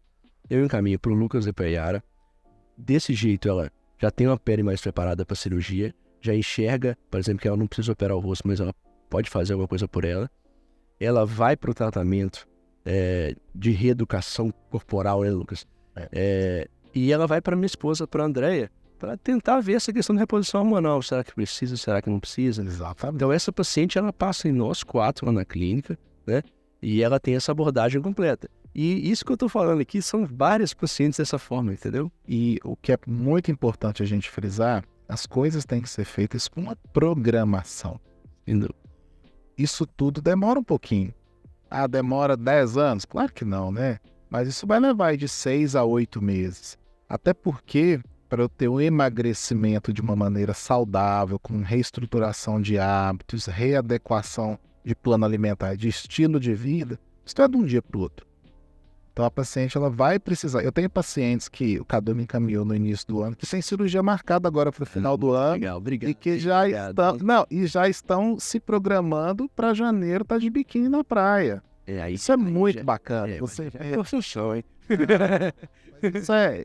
eu encaminho pro Lucas e pra Yara. Desse jeito, ela já tem uma pele mais preparada para cirurgia, já enxerga, por exemplo, que ela não precisa operar o rosto, mas ela pode fazer alguma coisa por ela. Ela vai pro tratamento de reeducação corporal, né, Lucas? E ela vai para minha esposa, para Andréia, para tentar ver essa questão de reposição hormonal. Será que precisa, será que não precisa?
Exatamente.
Então essa paciente, ela passa em nós 4 lá na clínica, né? E ela tem essa abordagem completa. E isso que eu tô falando aqui são várias pacientes dessa forma, entendeu?
E o que é muito importante a gente frisar, as coisas têm que ser feitas com uma programação.
Entendeu?
Isso tudo demora um pouquinho. Demora 10 anos? Claro que não, né? Mas isso vai levar de 6 a 8 meses. Até porque, para eu ter um emagrecimento de uma maneira saudável, com reestruturação de hábitos, readequação de plano alimentar, de estilo de vida, isso não é de um dia para o outro. Então a paciente ela vai precisar. Eu tenho pacientes que o Cadu me encaminhou no início do ano, que tem cirurgia marcada agora para o final do ano.
Legal, obrigado.
E que já estão se programando para janeiro estar de biquíni na praia. Isso é muito bacana. Você vê.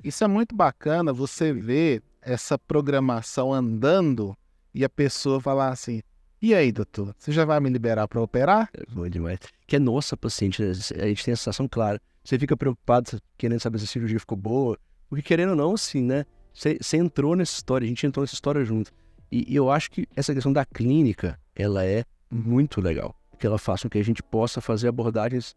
Isso é muito bacana você ver essa programação andando e a pessoa falar assim: e aí, doutor, você já vai me liberar para operar?
É bom demais. Que é nossa paciente, a gente tem a sensação clara. Você fica preocupado, querendo saber se a cirurgia ficou boa, porque querendo ou não, assim, né? Você entrou nessa história, a gente entrou nessa história junto. E eu acho que essa questão da clínica, ela é muito legal. Que ela faça com que a gente possa fazer abordagens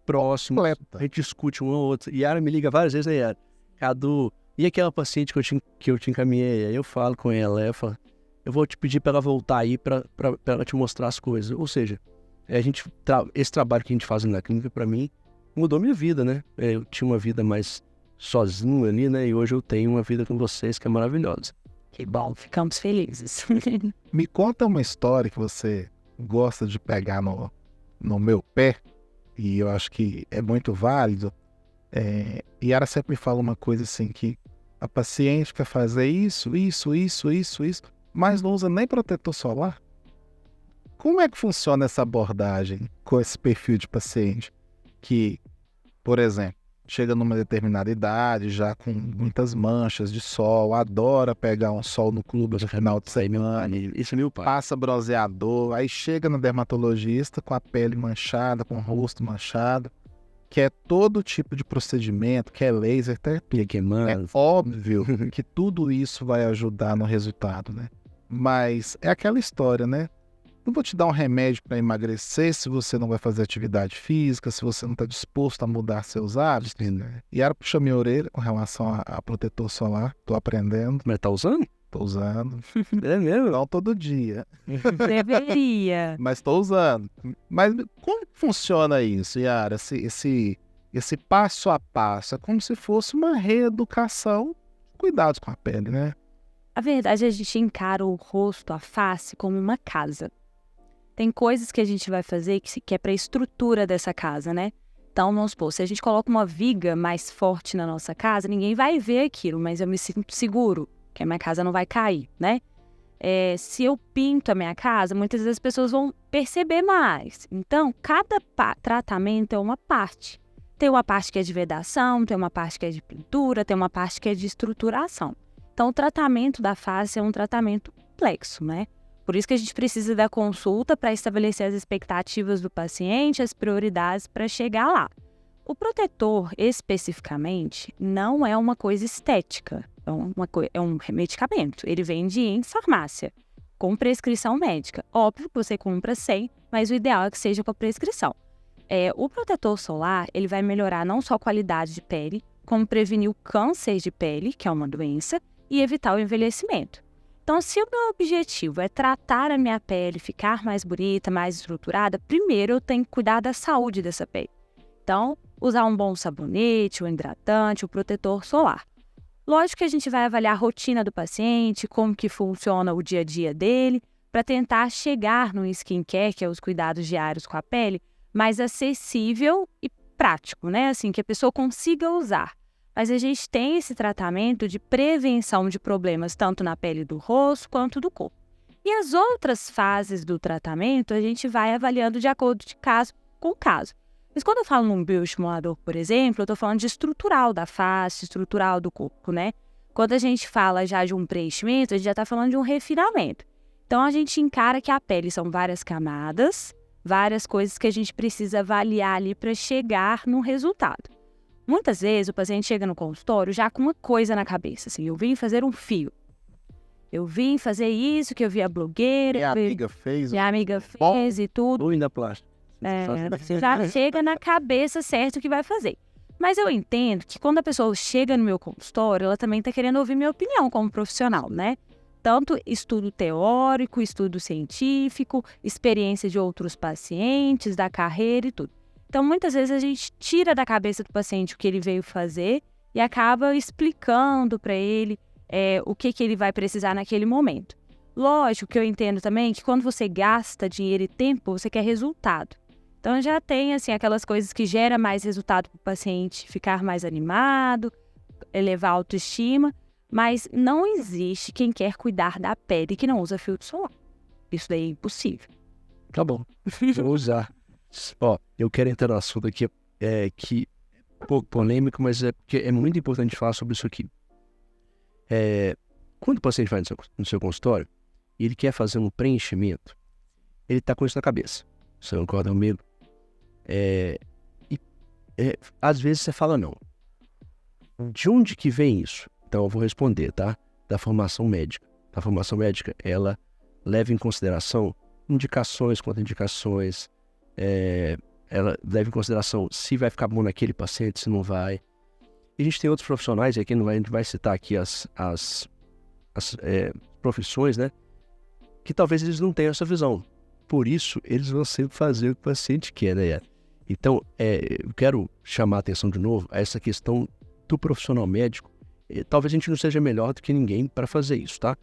próximas. A gente discute um ou outro. Yara me liga várias vezes, né, Yara? Cadu, e aquela paciente que eu te encaminhei? Aí eu falo com ela, eu falo, eu vou te pedir para ela voltar aí para ela te mostrar as coisas. Ou seja, esse trabalho que a gente faz na clínica, para mim, mudou minha vida, né? Eu tinha uma vida mais sozinho ali, né? E hoje eu tenho uma vida com vocês que é maravilhosa.
Que bom, ficamos felizes.
Me conta uma história que você gosta de pegar no meu pé, e eu acho que é muito válido. Yara sempre me fala uma coisa assim, que a paciente quer fazer isso, mas não usa nem protetor solar. Como é que funciona essa abordagem com esse perfil de paciente que, por exemplo, chega numa determinada idade, já com muitas manchas de sol, adora pegar um sol no clube no final de semana,
isso é meu pai.
passa bronzeador, aí chega no dermatologista com a pele manchada, com o rosto manchado, quer todo tipo de procedimento, quer laser, até tudo. É óbvio que tudo isso vai ajudar no resultado, né? Mas é aquela história, né? Não vou te dar um remédio para emagrecer se você não vai fazer atividade física, se você não está disposto a mudar seus hábitos. E ela puxa minha orelha com relação a protetor solar. Tô aprendendo.
Mas tá usando?
Tô usando.
É mesmo?
Não todo dia.
Deveria.
Mas tô usando. Mas como funciona isso, Yara? Esse passo a passo. É como se fosse uma reeducação. Cuidados com a pele, né?
A verdade é que a gente encara o rosto, a face, como uma casa. Tem coisas que a gente vai fazer que é para a estrutura dessa casa, né? Então, vamos supor, se a gente coloca uma viga mais forte na nossa casa, ninguém vai ver aquilo, mas eu me sinto seguro, que a minha casa não vai cair, né? Se eu pinto a minha casa, muitas vezes as pessoas vão perceber mais. Então, cada tratamento é uma parte. Tem uma parte que é de vedação, tem uma parte que é de pintura, tem uma parte que é de estruturação. Então, o tratamento da face é um tratamento complexo, né? Por isso que a gente precisa da consulta para estabelecer as expectativas do paciente, as prioridades para chegar lá. O protetor, especificamente, não é uma coisa estética, é um medicamento. Ele vende em farmácia, com prescrição médica. Óbvio que você compra sem, mas o ideal é que seja com a prescrição. O protetor solar, ele vai melhorar não só a qualidade de pele, como prevenir o câncer de pele, que é uma doença, e evitar o envelhecimento. Então, se o meu objetivo é tratar a minha pele, ficar mais bonita, mais estruturada, primeiro eu tenho que cuidar da saúde dessa pele. Então, usar um bom sabonete, um hidratante, o protetor solar. Lógico que a gente vai avaliar a rotina do paciente, como que funciona o dia a dia dele, para tentar chegar no skincare, que é os cuidados diários com a pele, mais acessível e prático, né? Assim, que a pessoa consiga usar. Mas a gente tem esse tratamento de prevenção de problemas tanto na pele do rosto quanto do corpo. E as outras fases do tratamento a gente vai avaliando de acordo de caso com caso. Mas quando eu falo num bioestimulador, por exemplo, eu estou falando de estrutural da face, estrutural do corpo, né? Quando a gente fala já de um preenchimento, a gente já está falando de um refinamento. Então a gente encara que a pele são várias camadas, várias coisas que a gente precisa avaliar ali para chegar no resultado. Muitas vezes o paciente chega no consultório já com uma coisa na cabeça, assim, eu vim fazer um fio. Eu vim fazer isso que eu vi a blogueira.
Minha amiga fez.
Minha amiga fez e tudo.
Ou ainda plástica.
Já chega na cabeça certo o que vai fazer. Mas eu entendo que quando a pessoa chega no meu consultório, ela também está querendo ouvir minha opinião como profissional, né? Tanto estudo teórico, estudo científico, experiência de outros pacientes, da carreira e tudo. Então, muitas vezes a gente tira da cabeça do paciente o que ele veio fazer e acaba explicando para ele o que ele vai precisar naquele momento. Lógico que eu entendo também que quando você gasta dinheiro e tempo, você quer resultado. Então, já tem assim, aquelas coisas que geram mais resultado para o paciente ficar mais animado, elevar a autoestima, mas não existe quem quer cuidar da pele que não usa filtro solar. Isso daí é impossível.
Tá bom, vou usar. Eu quero entrar no assunto aqui, que é um pouco polêmico, mas é porque é muito importante falar sobre isso aqui. Quando o paciente vai no seu consultório e ele quer fazer um preenchimento, ele está com isso na cabeça. Você concorda comigo? Às vezes você fala não. De onde que vem isso? Então eu vou responder, tá? Da formação médica. A formação médica, ela leva em consideração indicações, contraindicações, ela leva em consideração se vai ficar bom naquele paciente, se não vai. E a gente tem outros profissionais, e aqui a gente vai citar aqui as profissões, né? Que talvez eles não tenham essa visão. Por isso, eles vão sempre fazer o que o paciente quer, né? Então, eu quero chamar a atenção de novo a essa questão do profissional médico. Talvez a gente não seja melhor do que ninguém para fazer isso, tá?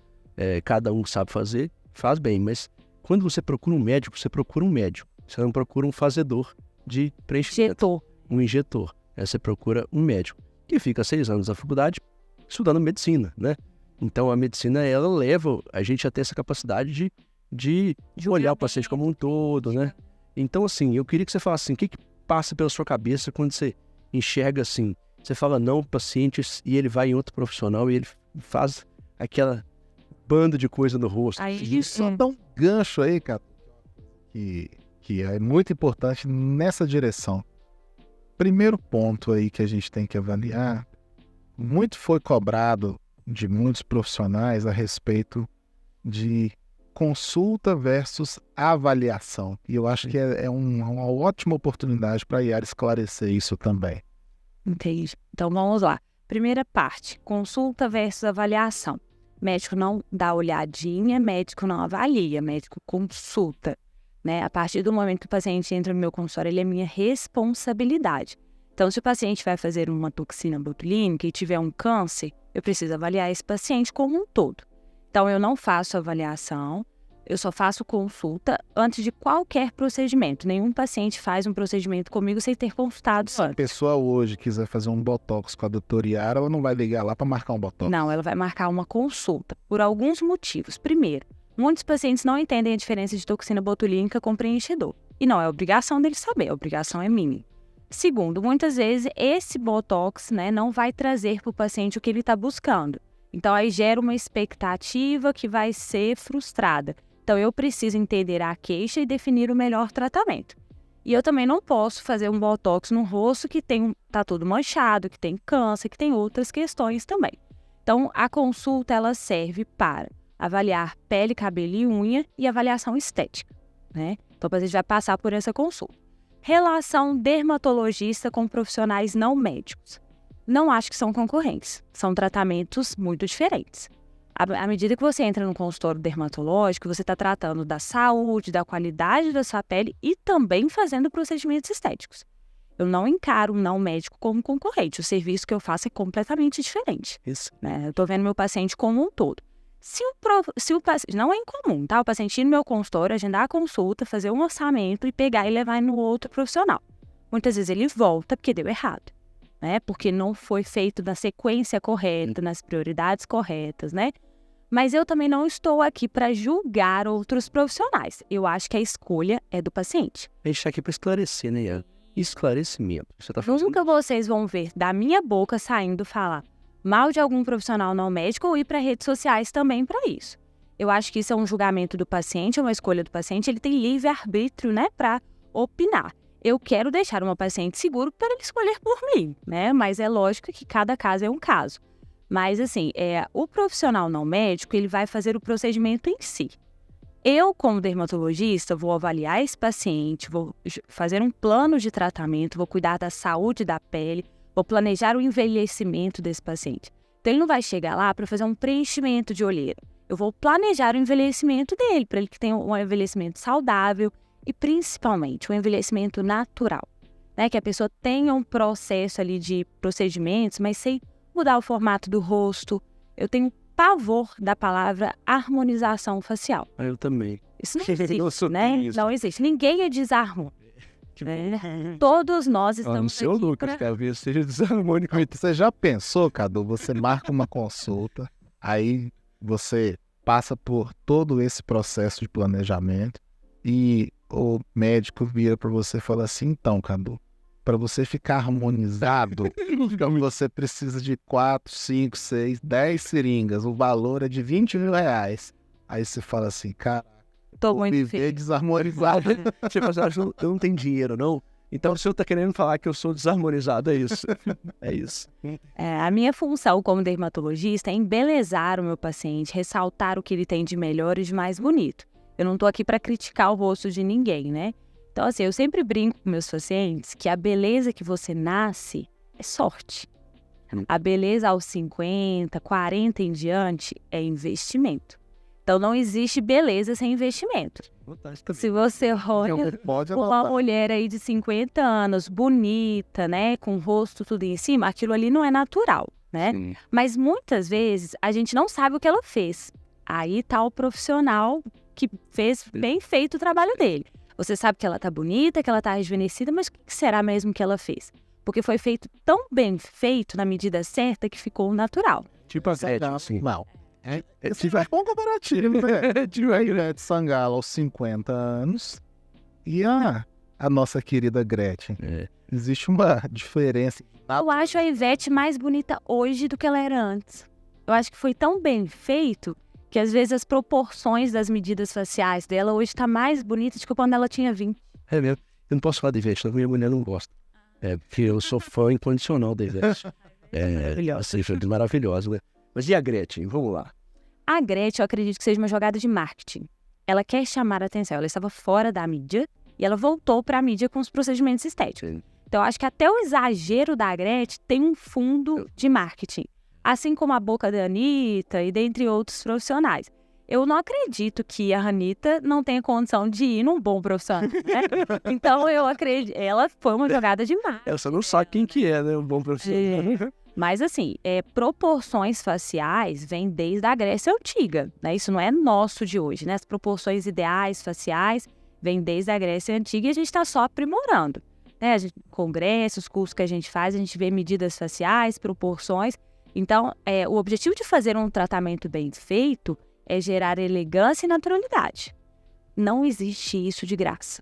Cada um sabe fazer, faz bem, mas quando você procura um médico, você procura um médico. Você não procura um fazedor de preenchimento. Um injetor. Você procura um médico que fica 6 anos na faculdade estudando medicina, né? Então, a medicina, ela leva a gente a ter essa capacidade de olhar o paciente como um todo, né? Então, assim, eu queria que você falasse assim, o que passa pela sua cabeça quando você enxerga assim, você fala não pro paciente e ele vai em outro profissional e ele faz aquela banda de coisa no rosto.
Aí, só dá um gancho aí, cara, que é muito importante nessa direção. Primeiro ponto aí que a gente tem que avaliar, muito foi cobrado de muitos profissionais a respeito de consulta versus avaliação. E eu acho que é uma ótima oportunidade para a Yara esclarecer isso também.
Entendi. Então vamos lá. Primeira parte, consulta versus avaliação. Médico não dá olhadinha, médico não avalia, médico consulta, né? A partir do momento que o paciente entra no meu consultório, ele é minha responsabilidade. Então, se o paciente vai fazer uma toxina botulínica e tiver um câncer, eu preciso avaliar esse paciente como um todo. Então, eu não faço avaliação, Eu só faço consulta antes de qualquer procedimento. Nenhum paciente faz um procedimento comigo sem ter consultado
Se a
antes.
pessoa hoje quiser fazer um botox com a doutora Yara, ela não vai ligar lá para marcar um botox.
Não, ela vai marcar uma consulta por alguns motivos. Primeiro, muitos pacientes não entendem a diferença de toxina botulínica com preenchedor. E não é obrigação deles saber, a obrigação é mínima. Segundo, muitas vezes esse botox, né, não vai trazer para o paciente o que ele está buscando. Então, aí gera uma expectativa que vai ser frustrada. Então, eu preciso entender a queixa e definir o melhor tratamento. E eu também não posso fazer um botox no rosto que tá todo manchado, que tem câncer, que tem outras questões também. Então, a consulta ela serve para avaliar pele, cabelo e unha e avaliação estética, né? Então, o paciente vai passar por essa consulta. Relação dermatologista com profissionais não médicos. Não acho que são concorrentes. São tratamentos muito diferentes. À medida que você entra no consultório dermatológico, você está tratando da saúde, da qualidade da sua pele e também fazendo procedimentos estéticos. Eu não encaro um não médico como concorrente. O serviço que eu faço é completamente diferente.
Isso.
Né? Eu estou vendo meu paciente como um todo. Se o paciente... Não é incomum, tá? O paciente ir no meu consultório, agendar a consulta, fazer um orçamento e pegar e levar no outro profissional. Muitas vezes ele volta porque deu errado. Né? Porque não foi feito na sequência correta, nas prioridades corretas, né? Mas eu também não estou aqui para julgar outros profissionais. Eu acho que a escolha é do paciente.
A gente está aqui para esclarecer, né, Yara? Esclarecimento. Você tá fazendo...
Nunca vocês vão ver da minha boca saindo falar mal de algum profissional não médico ou ir para redes sociais também para isso. Eu acho que isso é um julgamento do paciente, é uma escolha do paciente. Ele tem livre-arbítrio, né, para opinar. Eu quero deixar uma paciente seguro para ele escolher por mim, né? Mas é lógico que cada caso é um caso. Mas, assim, o profissional não médico, ele vai fazer o procedimento em si. Eu, como dermatologista, vou avaliar esse paciente, vou fazer um plano de tratamento, vou cuidar da saúde da pele, vou planejar o envelhecimento desse paciente. Então, ele não vai chegar lá para fazer um preenchimento de olheira. Eu vou planejar o envelhecimento dele, para ele que tenha um envelhecimento saudável e, principalmente, um envelhecimento natural. Né? Que a pessoa tenha um processo ali de procedimentos, mas sem mudar o formato do rosto. Eu tenho pavor da palavra harmonização facial.
Eu também.
Isso não existe, né? Não existe. Ninguém é desarmônico. Né? Todos nós estamos
não sei o
aqui
Lucas,
pra...
talvez seja desarmônico.
Você já pensou, Cadu? Você marca uma consulta, aí você passa por todo esse processo de planejamento e o médico vira para você e fala assim, então, Cadu, para você ficar harmonizado, você precisa de 4, 5, 6, 10 seringas. O valor é de R$20.000. Aí você fala assim, cara,
Tô
vou
muito
viver
feliz.
desarmonizado.
Tipo, eu não tenho dinheiro, não? Então o senhor tá querendo falar que eu sou desarmonizado, é isso. É isso.
A minha função como dermatologista é embelezar o meu paciente, ressaltar o que ele tem de melhor e de mais bonito. Eu não tô aqui para criticar o rosto de ninguém, né? Então, assim, eu sempre brinco com meus pacientes que a beleza que você nasce é sorte. A beleza aos 50, 40 em diante é investimento. Então, não existe beleza sem investimento. Se você olha
Pode
uma
anotar.
mulher aí de 50 anos, bonita, né, com o rosto tudo em cima, aquilo ali não é natural, né?
Sim.
Mas muitas vezes a gente não sabe o que ela fez. Aí tá o profissional que fez bem feito o trabalho dele. Você sabe que ela tá bonita, que ela tá rejuvenescida, mas o que será mesmo que ela fez? Porque foi feito tão bem feito, na medida certa, que ficou natural.
Tipo a Zé, assim.
Não. Esse é bom comparativo, né? De Ivete Sangalo aos 50 anos e a nossa querida Gretchen.
É.
Existe uma diferença.
Eu acho a Ivete mais bonita hoje do que ela era antes. Eu acho que foi tão bem feito que às vezes as proporções das medidas faciais dela hoje tá mais bonita do que quando ela tinha 20.
É mesmo. Eu não posso falar de Ivete, minha mulher não gosta. Porque eu sou fã incondicional da Ivete. Assim, foi maravilhosa, né? Mas e a Gretchen? Vamos lá.
A Gretchen, eu acredito que seja uma jogada de marketing. Ela quer chamar a atenção. Ela estava fora da mídia e ela voltou para a mídia com os procedimentos estéticos.
Sim.
Então, eu acho que até o exagero da Gretchen tem um fundo de marketing. Assim como a boca da Anitta e dentre outros profissionais. Eu não acredito que a Anitta não tenha condição de ir num bom profissional, né? Então, eu acredito... Ela foi uma jogada de marketing.
Você não sabe quem que é, né? Um bom profissional.
Mas, assim, proporções faciais vêm desde a Grécia Antiga, né? Isso não é nosso de hoje, né? As proporções ideais faciais vêm desde a Grécia Antiga e a gente está só aprimorando, né? Congressos, cursos que a gente faz, a gente vê medidas faciais, proporções. Então, o objetivo de fazer um tratamento bem feito é gerar elegância e naturalidade. Não existe isso de graça.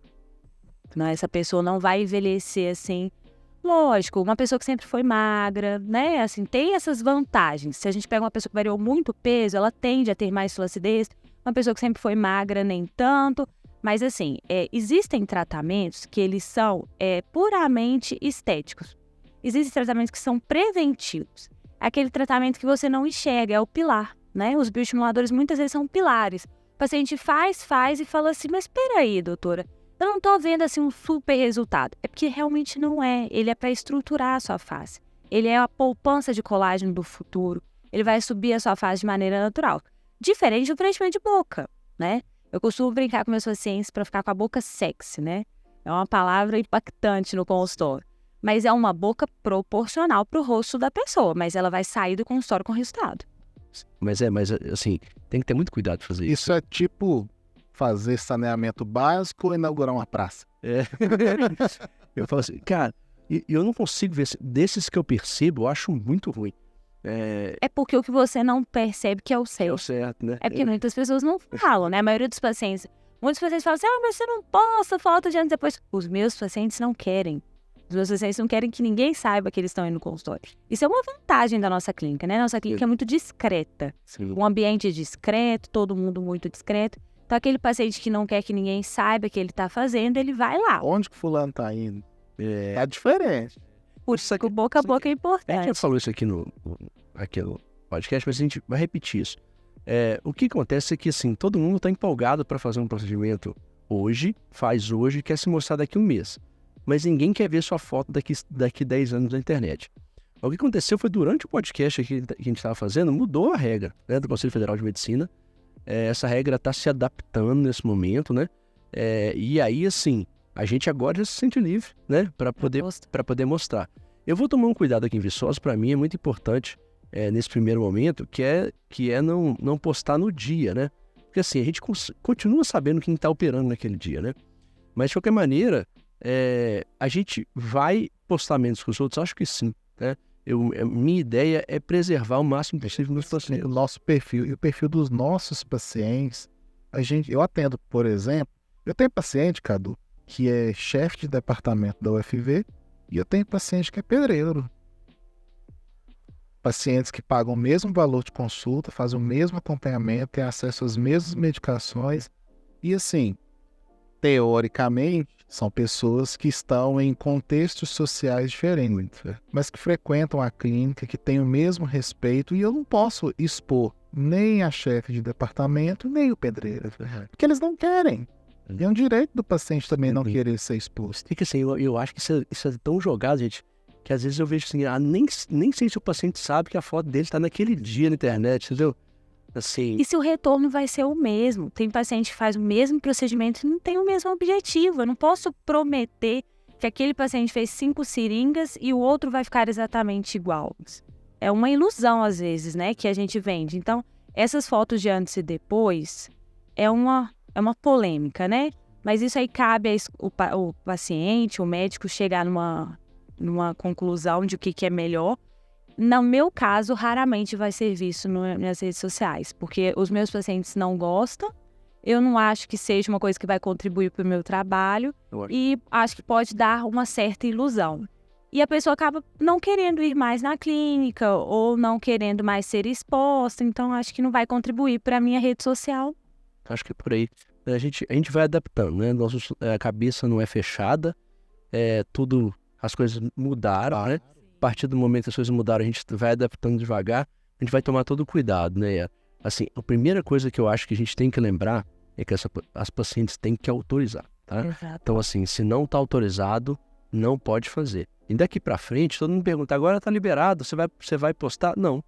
Não, essa pessoa não vai envelhecer assim. Lógico, uma pessoa que sempre foi magra, né? Assim, tem essas vantagens. Se a gente pega uma pessoa que variou muito peso, ela tende a ter mais flacidez. Uma pessoa que sempre foi magra, nem tanto. Mas, assim, existem tratamentos que eles são puramente estéticos. Existem tratamentos que são preventivos. Aquele tratamento que você não enxerga, é o pilar, né? Os bioestimuladores muitas vezes são pilares. O paciente faz e fala assim, mas espera aí, doutora, eu não estou vendo assim um super resultado. É porque realmente não é. Ele é para estruturar a sua face. Ele é a poupança de colágeno do futuro. Ele vai subir a sua face de maneira natural. Diferente do preenchimento de boca, né? Eu costumo brincar com meus pacientes para ficar com a boca sexy, né? É uma palavra impactante no consultório. Mas é uma boca proporcional para o rosto da pessoa. Mas ela vai sair do consultório com resultado.
Mas assim, tem que ter muito cuidado de fazer isso.
Isso é tipo fazer saneamento básico ou inaugurar uma praça.
Eu falo assim, cara, eu não consigo ver, desses que eu percebo, eu acho muito ruim.
É porque o que você não percebe que é o certo.
É o certo, né?
É porque muitas pessoas não falam, né? A maioria dos pacientes, muitos pacientes falam assim, mas você não posta foto de anos depois. Os meus pacientes não querem. Os meus pacientes não querem que ninguém saiba que eles estão indo no consultório. Isso é uma vantagem da nossa clínica, né? Nossa clínica é muito discreta.
Sim.
Um ambiente discreto, todo mundo muito discreto. Então, aquele paciente que não quer que ninguém saiba que ele está fazendo, ele vai lá.
Onde que fulano tá indo? Tá diferente.
Por isso que o boca a boca é
A
importante.
gente já falou isso aqui no podcast, mas a gente vai repetir isso. O que acontece é que, assim, todo mundo está empolgado para fazer um procedimento hoje, faz hoje, quer se mostrar daqui a um mês. Mas ninguém quer ver sua foto daqui 10 anos na internet. O que aconteceu foi, durante o podcast aqui que a gente estava fazendo, mudou a regra, né, do Conselho Federal de Medicina. Essa regra está se adaptando nesse momento, né? E aí, assim, a gente agora já se sente livre, né? Para poder mostrar. Eu vou tomar um cuidado aqui em Viçosa, para mim é muito importante, nesse primeiro momento, que é não postar no dia, né? Porque assim, a gente continua sabendo quem está operando naquele dia, né? Mas, de qualquer maneira, a gente vai postar menos que os outros? Acho que sim, né? Minha ideia é preservar o máximo possível meus pacientes.
O nosso perfil e o perfil dos nossos pacientes. Eu atendo, por exemplo, eu tenho paciente, Cadu, que é chefe de departamento da UFV e eu tenho paciente que é pedreiro. Pacientes que pagam o mesmo valor de consulta, fazem o mesmo acompanhamento, têm acesso às mesmas medicações e, assim, teoricamente, são pessoas que estão em contextos sociais diferentes, mas que frequentam a clínica, que têm o mesmo respeito, e eu não posso expor nem a chefe de departamento, nem o pedreiro, porque eles não querem. É um direito do paciente também não querer ser exposto.
Fica assim, eu acho que isso é tão jogado, gente, que às vezes eu vejo assim, nem sei se o paciente sabe que a foto dele está naquele dia na internet, entendeu? Assim.
E se o retorno vai ser o mesmo? Tem paciente que faz o mesmo procedimento e não tem o mesmo objetivo. Eu não posso prometer que aquele paciente fez 5 seringas e o outro vai ficar exatamente igual. É uma ilusão, às vezes, né, que a gente vende. Então, essas fotos de antes e depois é uma polêmica, né? Mas isso aí cabe o paciente, o médico, chegar numa conclusão de o que é melhor. No meu caso, raramente vai ser visto nas redes sociais, porque os meus pacientes não gostam, eu não acho que seja uma coisa que vai contribuir para o meu trabalho e acho que pode dar uma certa ilusão. E a pessoa acaba não querendo ir mais na clínica ou não querendo mais ser exposta, então acho que não vai contribuir para a minha rede social.
Acho que é por aí. A gente vai adaptando, né? A cabeça não é fechada, as coisas mudaram, né? A partir do momento que as coisas mudaram, a gente vai adaptando devagar, a gente vai tomar todo o cuidado, né? Assim, a primeira coisa que eu acho que a gente tem que lembrar é que as pacientes têm que autorizar, tá?
Exato.
Então, assim, se não está autorizado, não pode fazer. E daqui para frente, todo mundo pergunta, agora está liberado, você vai postar? Não,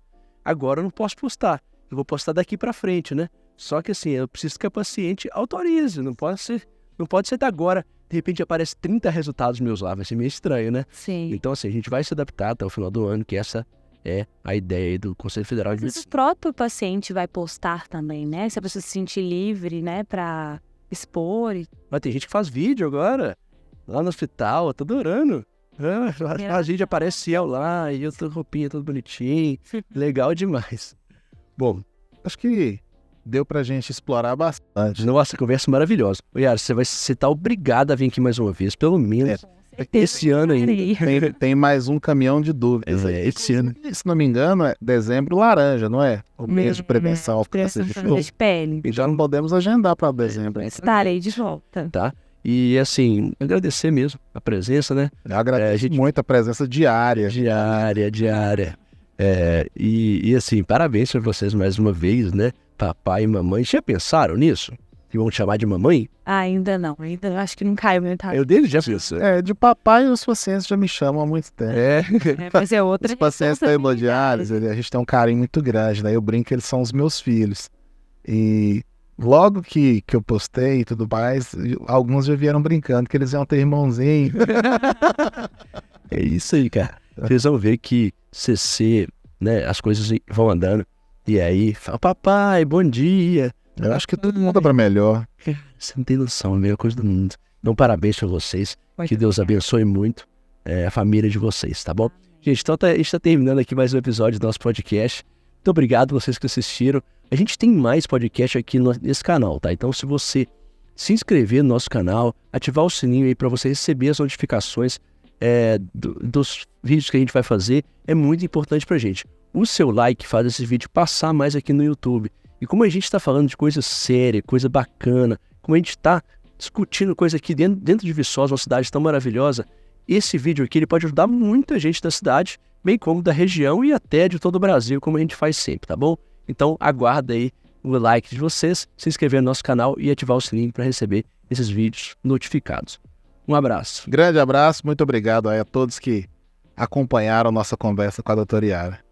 agora eu não posso postar, eu vou postar daqui para frente, né? Só que assim, eu preciso que a paciente autorize, não pode ser da agora. De repente aparece 30 resultados meus lá, vai ser meio estranho, né?
Sim.
Então assim, a gente vai se adaptar até o final do ano, que essa é a ideia aí do Conselho Federal de
Às vezes
Medicina.
o próprio paciente vai postar também, né? Se a pessoa se sentir livre, né, pra expor.
Mas tem gente que faz vídeo agora, lá no hospital, eu tô adorando. Faz vídeo, aparece eu lá, e eu tô roupinha, todo bonitinho, legal demais. Bom,
Acho que deu pra gente explorar bastante.
nossa, conversa maravilhosa. Ô, Yara, você tá obrigado a vir aqui mais uma vez, pelo menos esse ano ainda.
Tem mais um caminhão de dúvidas.
Esse ano.
Se não me engano, é dezembro laranja, não é? O mês de prevenção ao câncer de
Prevenção de pele.
Então não podemos agendar para dezembro.
Estarei de volta.
Tá? E assim, agradecer mesmo a presença, né?
Eu agradeço
gente-
muito a presença diária.
Diária. E assim, parabéns pra vocês mais uma vez, né? Papai e mamãe. Já pensaram nisso? Que vão te chamar de mamãe?
Ainda não, ainda acho que não caiu meu tarde.
Eu dele já pensou.
De papai, os pacientes já me chamam há muito tempo.
Mas é outra
Os pacientes da
responsabilidade.
hemodiálise, a gente tem um carinho muito grande, né? Eu brinco que eles são os meus filhos. E logo que eu postei e tudo mais, alguns já vieram brincando que eles iam ter irmãozinho.
É isso aí, cara. Vocês vão ver que CC, né? As coisas vão andando. E aí, fala, papai, bom dia.
Eu acho que tudo muda para melhor.
Você não tem noção, é a melhor coisa do mundo. Então, parabéns pra vocês.
Muito
Que Deus
obrigada.
abençoe muito a família de vocês, tá bom? Gente, então a gente tá terminando aqui mais um episódio do nosso podcast. Muito obrigado vocês que assistiram. A gente tem mais podcast aqui nesse canal, tá? Então, se você se inscrever no nosso canal, ativar o sininho aí para você receber as notificações dos vídeos que a gente vai fazer, é muito importante pra gente. O seu like faz esse vídeo passar mais aqui no YouTube. E como a gente está falando de coisa séria, coisa bacana, como a gente está discutindo coisa aqui dentro de Viçosa, uma cidade tão maravilhosa, esse vídeo aqui ele pode ajudar muita gente da cidade, bem como da região e até de todo o Brasil, como a gente faz sempre, tá bom? Então aguarda aí o like de vocês, se inscrever no nosso canal e ativar o sininho para receber esses vídeos notificados. Um abraço.
Grande abraço, muito obrigado aí a todos que acompanharam nossa conversa com a doutora Yara.